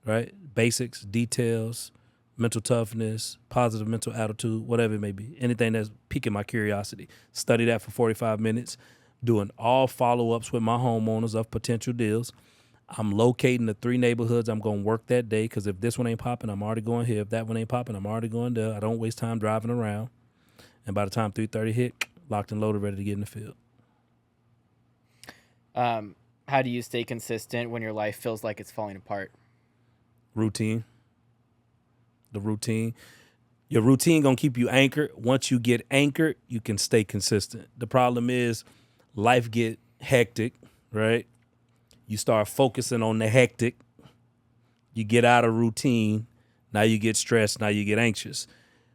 right? Basics, details, mental toughness, positive mental attitude, whatever it may be, anything that's piquing my curiosity. Study that for 45 minutes, doing all follow-ups with my homeowners of potential deals. I'm locating the 3 neighborhoods I'm going to work that day because if this one ain't popping, I'm already going here. If that one ain't popping, I'm already going there. I don't waste time driving around. And by the time 3:30 hit, locked and loaded, ready to get in the field. How do you stay consistent when your life feels like it's falling apart? Routine. The routine. Your routine going to keep you anchored. Once you get anchored, you can stay consistent. The problem is life get hectic, right? You start focusing on the hectic. You get out of routine. Now you get stressed. Now you get anxious.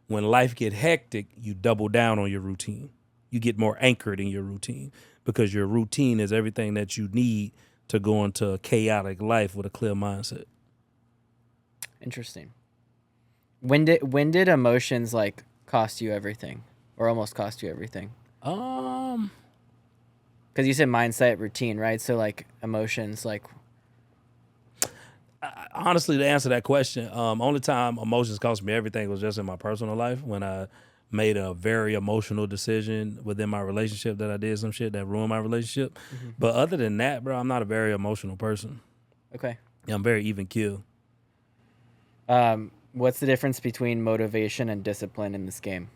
When life get hectic, you double down on your routine. You get more anchored in your routine because your routine is everything that you need to go into a chaotic life with a clear mindset. Interesting. When did emotions like cost you everything or almost cost you everything? Because you said mindset, routine, right? So like emotions, like honestly, to answer that question, only time emotions cost me everything was just in my personal life when I made a very emotional decision within my relationship that I did some shit that ruined my relationship. But other than that, bro, I'm not a very emotional person. okay. Yeah, I'm very even keel. What's the difference between motivation and discipline in this game?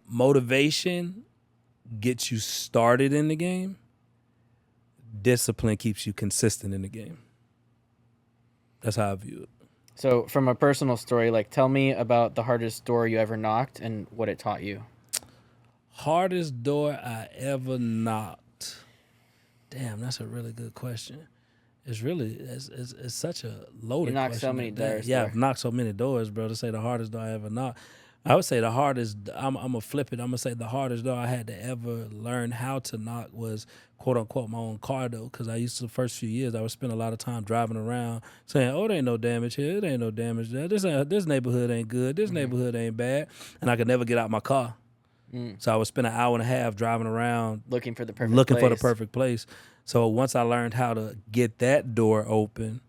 Motivation gets you started in the game. Discipline keeps you consistent in the game. That's how I view it. So from a personal story, like tell me about the hardest door you ever knocked and what it taught you. Hardest door I ever knocked. Damn, that's a really good question. It's really it's such a loaded You knocked question. so many doors Yeah, there. I've knocked so many doors, bro. To say the hardest door I ever knocked. I would say the hardest, I'm going to flip it. I'm going to say the hardest door I had to ever learn how to knock was, quote unquote, my own car door. Because I used to, the first few years, I would spend a lot of time driving around saying, oh, there ain't no damage here. It ain't no damage there. This neighborhood ain't good. This neighborhood ain't bad. And I could never get out my car. So I would spend an hour and a half driving around. Looking for the perfect place. So once I learned how to get that door open,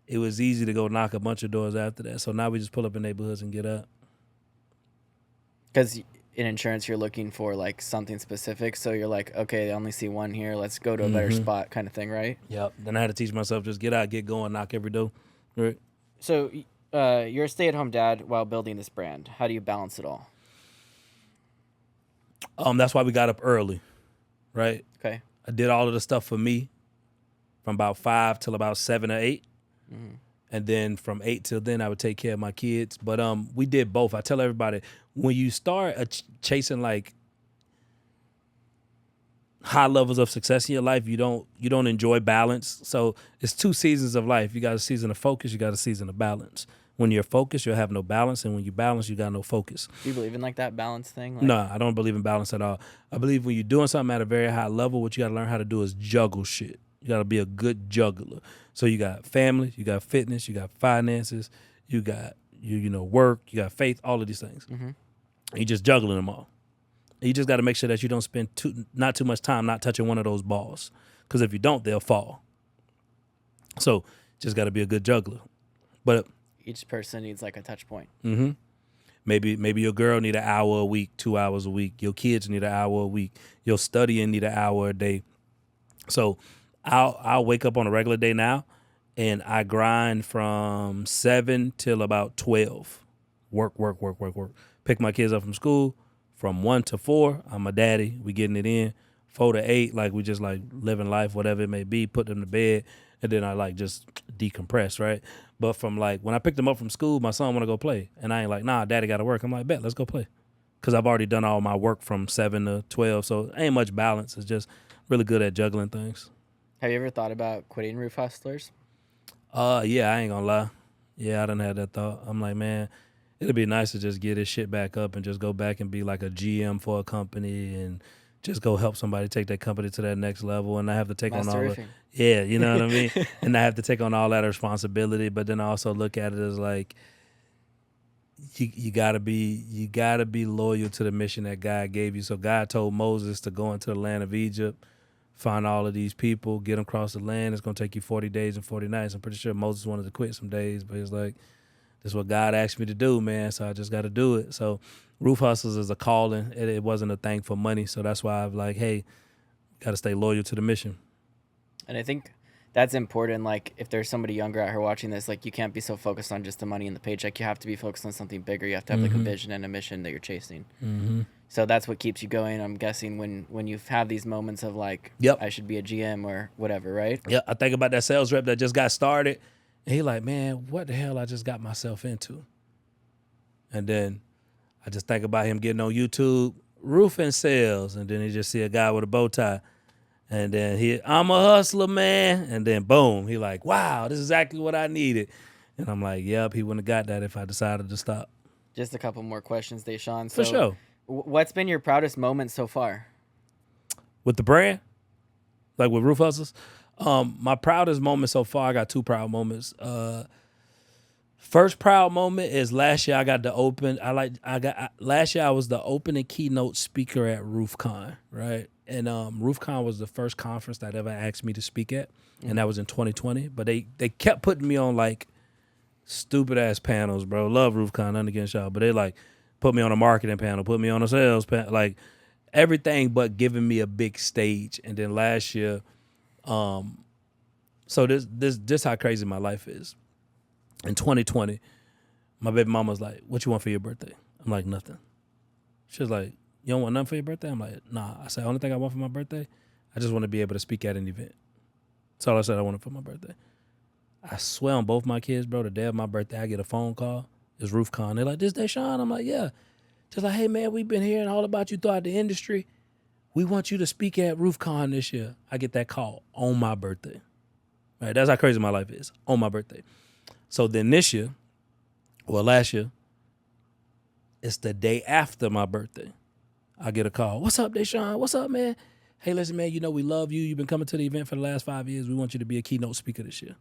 it was easy to go knock a bunch of doors after that. So now we just pull up in neighborhoods and get up. Because in insurance, you're looking for like something specific. So you're like, okay, I only see one here. Let's go to a better spot kind of thing, right? Yep. Then I had to teach myself just get out, get going, knock every door. Right. So you're a stay-at-home dad while building this brand. How do you balance it all? That's why we got up early, right? Okay. I did all of the stuff for me from about 5 till about 7 or 8. And then from 8 till then, I would take care of my kids. But we did both. I tell everybody, when you start chasing like high levels of success in your life, you don't enjoy balance. So it's 2 seasons of life. You got a season of focus. You got a season of balance. When you're focused, you'll have no balance. And when you balance, you got no focus. Do you believe in like that balance thing? Like, No, I don't believe in balance at all. I believe when you're doing something at a very high level, what you got to learn how to do is juggle shit. You got to be a good juggler. So you got family, you got fitness, you got finances, you got work, you got faith, all of these things. You just juggling them all. And you just got to make sure that you don't spend not too much time not touching one of those balls. Because if you don't, they'll fall. So just got to be a good juggler. But each person needs like a touch point. Maybe your girl need an hour a week, 2 hours a week. Your kids need an hour a week. Your studying need an hour a day. So I'll wake up on a regular day now, and I grind from 7 till about 12. Work. Pick my kids up from school. From 1 to 4, I'm a daddy. We getting it in. 4 to 8, like we just like living life, whatever it may be. Put them to bed, and then I like just decompress, right? But from like when I picked them up from school, my son want to go play, and I ain't like, nah, daddy got to work. I'm like, bet, let's go play, because I've already done all my work from 7 to 12, so ain't much balance. It's just really good at juggling things. Have you ever thought about quitting Roof Hustlers? Yeah, I ain't gonna lie. Yeah, I done had that thought. I'm like, man, it'd be nice to just get this shit back up and just go back and be like a GM for a company and just go help somebody take that company to that next level, and I have to take on all the, yeah, you know what I mean? And I have to take on all that responsibility, but then also look at it as like, you gotta be loyal to the mission that God gave you. So God told Moses to go into the land of Egypt, find all of these people, get them across the land. It's going to take you 40 days and 40 nights. I'm pretty sure Moses wanted to quit some days, but it's like, this is what God asked me to do, man, so I just got to do it. So Roof Hustlers is a calling. It wasn't a thing for money, so that's why I'm like, hey, got to stay loyal to the mission. And I think that's important. Like, if there's somebody younger out here watching this, like, you can't be so focused on just the money and the paycheck. You have to be focused on something bigger. You have to have like a vision and a mission that you're chasing. So that's what keeps you going, I'm guessing, when you have these moments of like, I should be a GM or whatever, right? Yeah, I think about that sales rep that just got started, and he like, man, what the hell I just got myself into? And then I just think about him getting on YouTube, roofing sales, and then he just see a guy with a bow tie. And then I'm a hustler, man. And then boom, he like, wow, this is exactly what I needed. And I'm like, yep, he wouldn't have got that if I decided to stop. Just a couple more questions, Dashaun. For sure. What's been your proudest moment so far? With the brand? Like with Roof Hustlers? My proudest moment so far, I got 2 proud moments. First proud moment is last year I got to open. Last year I was the opening keynote speaker at RoofCon, right? And RoofCon was the first conference that ever asked me to speak at, and that was in 2020. But they kept putting me on like stupid ass panels, bro. Love RoofCon, nothing against y'all, but they like put me on a marketing panel, put me on a sales panel, like everything but giving me a big stage. And then last year, so this how crazy my life is. In 2020, my baby mama was like, "What you want for your birthday?" I'm like, "Nothing." She was like, "You don't want nothing for your birthday?" I'm like, "Nah." I said, "Only thing I want for my birthday, I just want to be able to speak at an event." That's all I said I wanted for my birthday. I swear on both my kids, bro, the day of my birthday, I get a phone call. It's RoofCon. They're like, "This Dashaun?" I'm like, "Yeah." Just like, "Hey, man, we've been hearing all about you throughout the industry. We want you to speak at RoofCon this year." I get that call on my birthday. Right? That's how crazy my life is, on my birthday. So then last year, It's the day after my birthday. I get a call. What's up, Dashaun? What's up, man? Hey, listen, man, we love you. You've been coming to the event for the last 5 years. We want you to be a keynote speaker this year.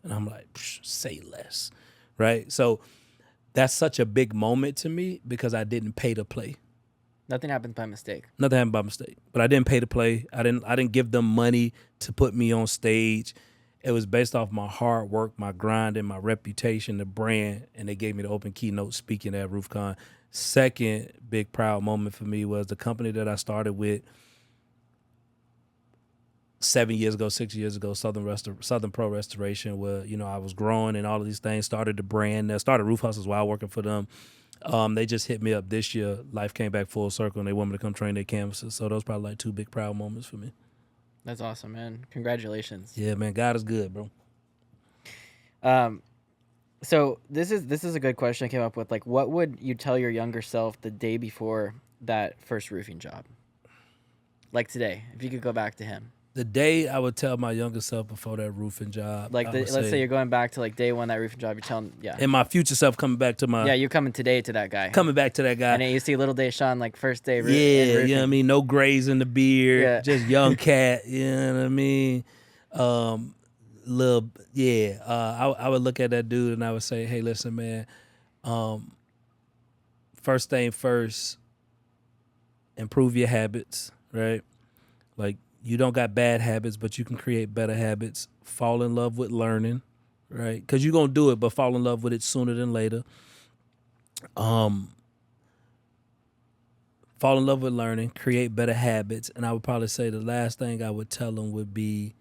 And I'm like, say less, right? So that's such a big moment to me because I didn't pay to play. Nothing happens by mistake. Nothing happened by mistake. But I didn't pay to play. I didn't give them money to put me on stage. It was based off my hard work, my grind, and my reputation, the brand, and they gave me the open keynote speaking at RoofCon. Second big proud moment for me was the company that I started with 6 years ago, Southern Pro Restoration, where, I was growing and all of these things, started the brand, started Roof Hustles while working for them. They just hit me up this year. Life came back full circle, and they want me to come train their canvases. So those probably like 2 big proud moments for me. That's awesome, man. Congratulations. Yeah, man. God is good, bro. So this is a good question I came up with. Like, what would you tell your younger self the day before that first roofing job? Like today, if you could go back to him. The day I would tell my younger self before that roofing job. Like, let's say you're going back to like day one, that roofing job, you're telling, yeah. And my future self coming back to my. Yeah, you're coming today to that guy. Coming back to that guy. And then you see little Dashaun, like first day. Yeah, you know what I mean? No grays in the beard. Yeah. Just young cat, you know what I mean? I would look at that dude and I would say, hey, listen, man, first thing first, improve your habits, right? Like, you don't got bad habits, but you can create better habits. Fall in love with learning, right? Because you're going to do it, but fall in love with it sooner than later. Fall in love with learning, create better habits. And I would probably say the last thing I would tell them would be,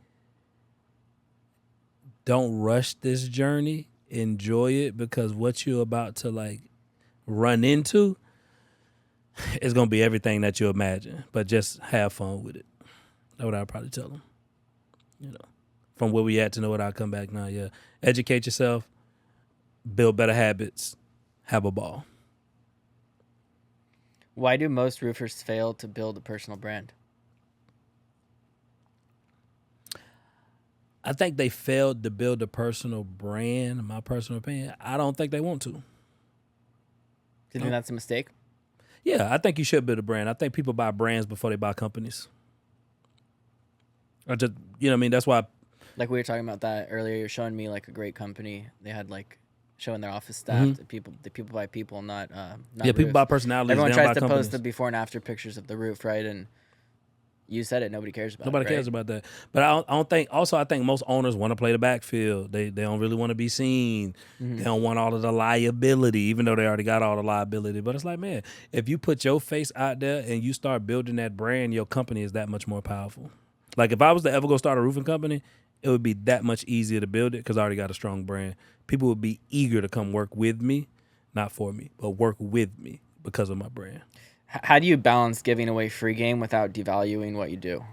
don't rush this journey. Enjoy it, because what you're about to like run into is going to be everything that you imagine, but just have fun with it. That's what I'd probably tell them. From where we at to know what I'll come back now. Yeah. Educate yourself, build better habits, have a ball. Why do most roofers fail to build a personal brand? I think they failed to build a personal brand, in my personal opinion. I don't think they want to. Do you think that's a mistake? Yeah, I think you should build a brand. I think people buy brands before they buy companies. Or just, that's why. Like we were talking about that earlier. You're showing me like a great company. They had like showing their office staff. The people buy people, not people roofs. buy personalities. Everyone tries to companies. post the before and after pictures of the roof, right? And you said it. Nobody cares about it. Nobody cares about that. But I don't think. Also, I think most owners want to play the backfield. They don't really want to be seen. They don't want all of the liability, even though they already got all the liability. But it's like, man, if you put your face out there and you start building that brand, your company is that much more powerful. Like, if I was to ever go start a roofing company, it would be that much easier to build it because I already got a strong brand. People would be eager to come work with me, not for me, but work with me because of my brand. How do you balance giving away free game without devaluing what you do?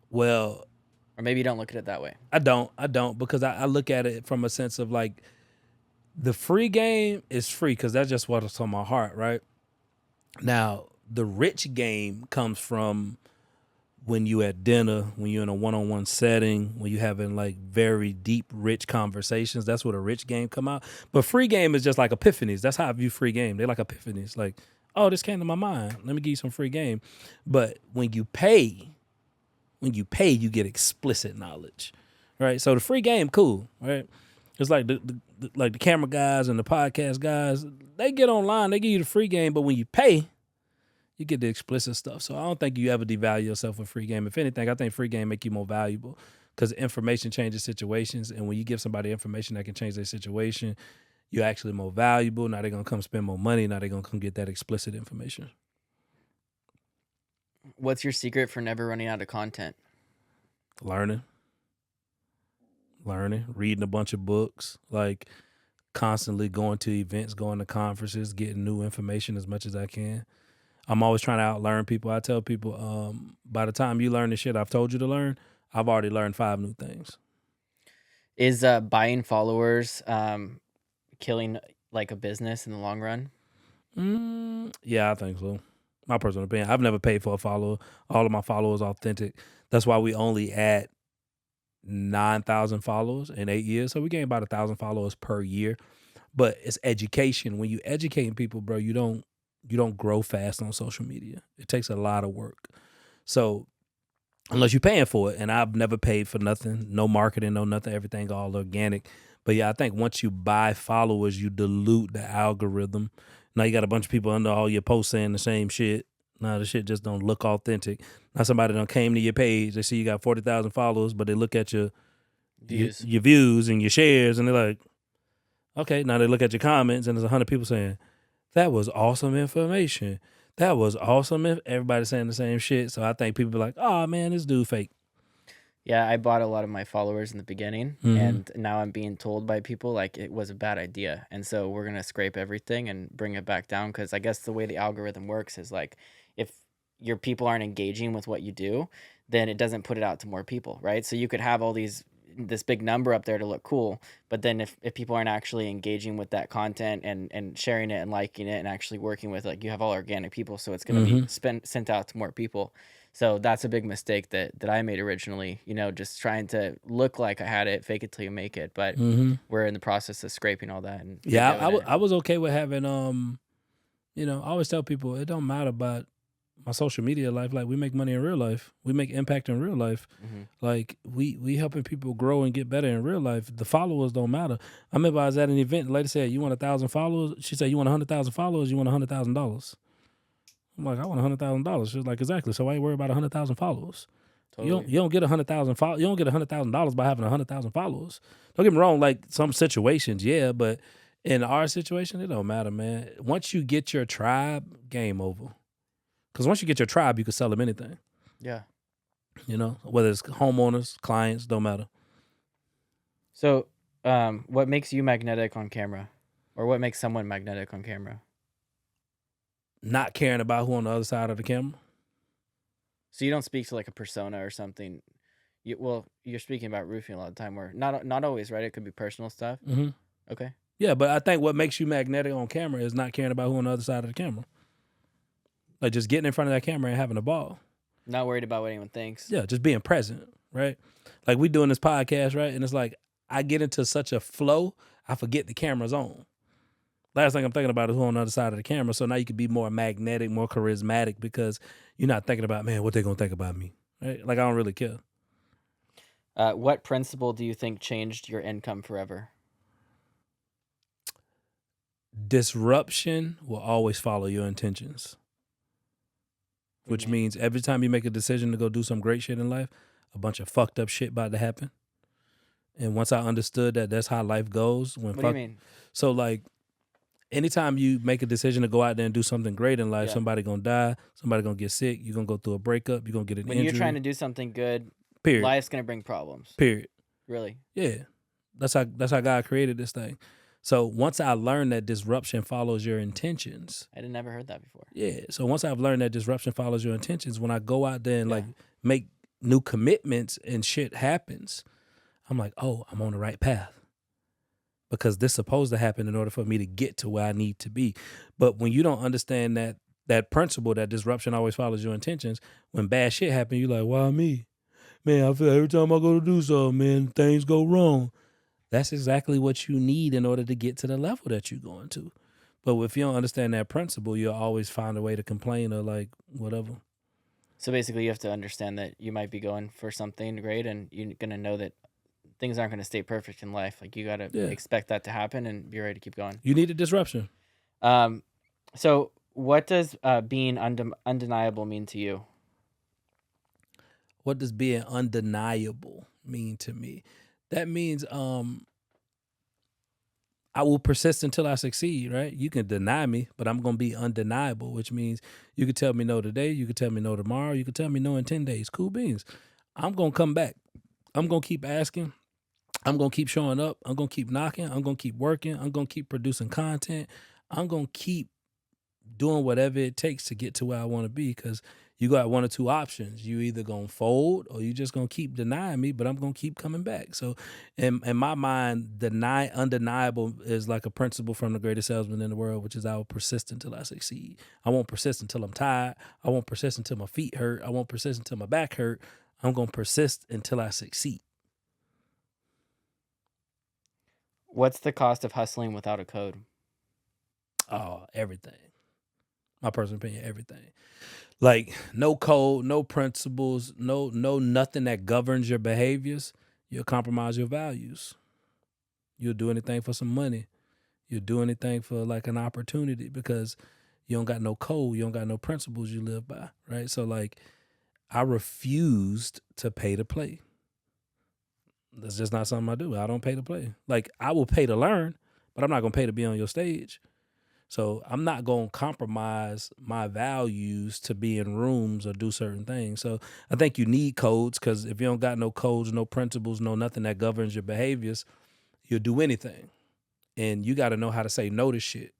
Well, or maybe you don't look at it that way. I don't because I look at it from a sense of like, the free game is free because that's just what's on my heart, right? Now, the rich game comes from when you at dinner, when you're in a one-on-one setting, when you're having like very deep, rich conversations. That's where the rich game come out. But free game is just like epiphanies. That's how I view free game. They're like epiphanies. Like, oh, this came to my mind. Let me give you some free game. But when you pay, you get explicit knowledge, right? So the free game, cool, right? It's like the camera guys and the podcast guys. They get online, they give you the free game, but when you pay, you get the explicit stuff. So I don't think you ever devalue yourself with free game. If anything, I think free game make you more valuable because information changes situations. And when you give somebody information that can change their situation, you're actually more valuable. Now they're going to come spend more money. Now they're going to come get that explicit information. What's your secret for never running out of content? Learning, reading a bunch of books, like constantly going to events, going to conferences, getting new information as much as I can. I'm always trying to outlearn people. I tell people, by the time you learn the shit I've told you to learn, I've already learned 5 new things. Is buying followers killing like a business in the long run? Yeah, I think so. My personal opinion. I've never paid for a follower. All of my followers are authentic. That's why we only at 9,000 followers in 8 years. So we gain about 1,000 followers per year. But it's education. When you educating people, bro, you don't grow fast on social media. It takes a lot of work. So unless you're paying for it, and I've never paid for nothing, no marketing, no nothing, everything all organic. But yeah, I think once you buy followers, you dilute the algorithm. Now you got a bunch of people under all your posts saying the same shit. Now the shit just don't look authentic. Now somebody done came to your page, they see you got 40,000 followers, but they look at your views and your shares, and they're like, okay. Now they look at your comments, and there's 100 people saying, that was awesome information. That was awesome. Everybody saying the same shit. So I think people be like, oh man, this dude fake. Yeah, I bought a lot of my followers in the beginning, and now I'm being told by people like it was a bad idea. And so we're going to scrape everything and bring it back down, because I guess the way the algorithm works is like if your people aren't engaging with what you do, then it doesn't put it out to more people, right? So you could have all this big number up there to look cool, but then if people aren't actually engaging with that content and sharing it and liking it and actually working with, like, you have all organic people, so it's going to be sent out to more people. So that's a big mistake that I made originally, just trying to look like I had it, fake it till you make it. But we're in the process of scraping all that. And yeah, I was okay with having, I always tell people it don't matter about my social media life. Like, we make money in real life. We make impact in real life. Like, we helping people grow and get better in real life. The followers don't matter. I remember I was at an event, the lady said, you want 1,000 followers? She said, you want 100,000 followers? You want $100,000? I'm like, I want $100,000. She's like, exactly. So I ain't worried about 100,000 followers. Totally. You don't get 100,000 followers. You don't get $100,000 by having 100,000 followers. Don't get me wrong. Like, some situations, yeah, but in our situation, it don't matter, man. Once you get your tribe, game over. Because once you get your tribe, you can sell them anything. Yeah. Whether it's homeowners, clients, don't matter. So, what makes you magnetic on camera, or what makes someone magnetic on camera? Not caring about who on the other side of the camera. So you don't speak to like a persona or something. You're speaking about roofing a lot of the time, where not always, right? It could be personal stuff. Okay. Yeah, but I think what makes you magnetic on camera is not caring about who on the other side of the camera. Like, just getting in front of that camera and having a ball. Not worried about what anyone thinks. Yeah, just being present, right? Like, we doing this podcast, right? And it's like, I get into such a flow, I forget the camera's on. Last thing I'm thinking about is who on the other side of the camera. So now you can be more magnetic, more charismatic, because you're not thinking about, man, what they gonna think about me, right? Like, I don't really care. What principle do you think changed your income forever? Disruption will always follow your intentions. Which means every time you make a decision to go do some great shit in life, a bunch of fucked up shit about to happen. And once I understood that that's how life goes. What do you mean? So, like, anytime you make a decision to go out there and do something great in life, somebody gonna die, somebody gonna get sick, you're gonna go through a breakup, you're gonna get an injury. When you're trying to do something good, period, life's gonna bring problems. Period. Really? Yeah. That's how God created this thing. So once I learned that disruption follows your intentions. I had never heard that before. Yeah. So once I've learned that disruption follows your intentions, when I go out there and like make new commitments and shit happens, I'm like, oh, I'm on the right path. Because this is supposed to happen in order for me to get to where I need to be. But when you don't understand that principle, that disruption always follows your intentions, when bad shit happens, you're like, why me? Man, I feel every time I go to do something, man, things go wrong. That's exactly what you need in order to get to the level that you're going to. But if you don't understand that principle, you'll always find a way to complain or like whatever. So basically, you have to understand that you might be going for something great, and you're going to know that things aren't going to stay perfect in life. Like, you got to expect that to happen and be ready to keep going. You need a disruption. So what does being undeniable mean to you? What does being undeniable mean to me? That means I will persist until I succeed, right? You can deny me, but I'm going to be undeniable, which means you could tell me no today, you could tell me no tomorrow, you could tell me no in 10 days. Cool beans. I'm going to come back. I'm going to keep asking. I'm going to keep showing up. I'm going to keep knocking. I'm going to keep working. I'm going to keep producing content. I'm going to keep doing whatever it takes to get to where I want to be, because you got one or two options. You either going to fold or you just going to keep denying me, but I'm going to keep coming back. So in my mind, undeniable is like a principle from the greatest salesman in the world, which is I will persist until I succeed. I won't persist until I'm tired. I won't persist until my feet hurt. I won't persist until my back hurt. I'm going to persist until I succeed. What's the cost of hustling without a code? Oh, everything. My personal opinion, everything. Like no code, no principles, no nothing that governs your behaviors. You'll compromise your values. You'll do anything for some money. You'll do anything for like an opportunity because you don't got no code, you don't got no principles you live by, right? So like I refused to pay to play. That's just not something I do. I don't pay to play. Like I will pay to learn, but I'm not gonna pay to be on your stage. So I'm not gonna compromise my values to be in rooms or do certain things. So I think you need codes because if you don't got no codes, no principles, no nothing that governs your behaviors, you'll do anything. And you got to know how to say no to shit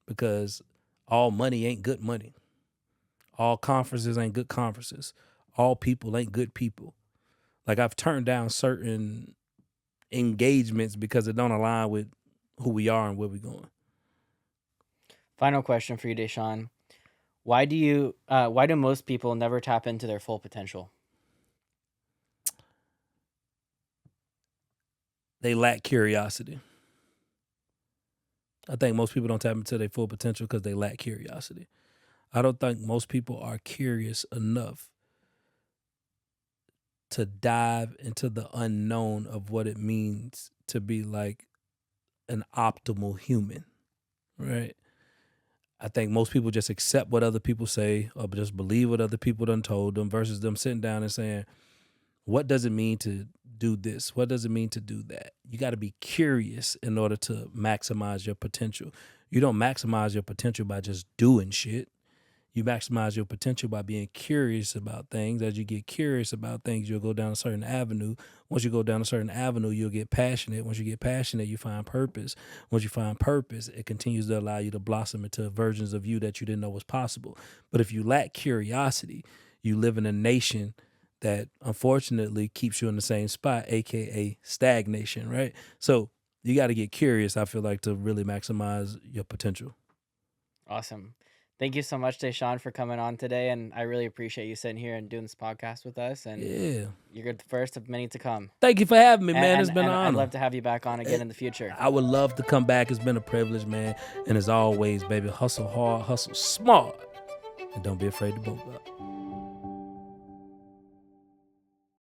because all money ain't good money. All conferences ain't good conferences. All people ain't good people. Like I've turned down certain engagements because it don't align with who we are and where we're going. Final question for you, Dashaun. Why do most people never tap into their full potential? They lack curiosity. I think most people don't tap into their full potential because they lack curiosity. I don't think most people are curious enough to dive into the unknown of what it means to be like an optimal human, right? I think most people just accept what other people say or just believe what other people done told them versus them sitting down and saying, what does it mean to do this? What does it mean to do that? You got to be curious in order to maximize your potential. You don't maximize your potential by just doing shit. You maximize your potential by being curious about things. As you get curious about things, you'll go down a certain avenue. Once you go down a certain avenue, you'll get passionate. Once you get passionate, you find purpose. Once you find purpose, it continues to allow you to blossom into versions of you that you didn't know was possible. But if you lack curiosity, you live in a nation that unfortunately keeps you in the same spot, aka stagnation, right? So you got to get curious, I feel like, to really maximize your potential. Awesome. Thank you so much, Dashaun, for coming on today, and I really appreciate you sitting here and doing this podcast with us. And Yeah. you're the first of many to come. Thank you for having me, man. It's been an I'd honor. love to have you back on again in the future. I would love to come back. It's been a privilege, man. And as always, baby, hustle hard, hustle smart, and don't be afraid to bolt up.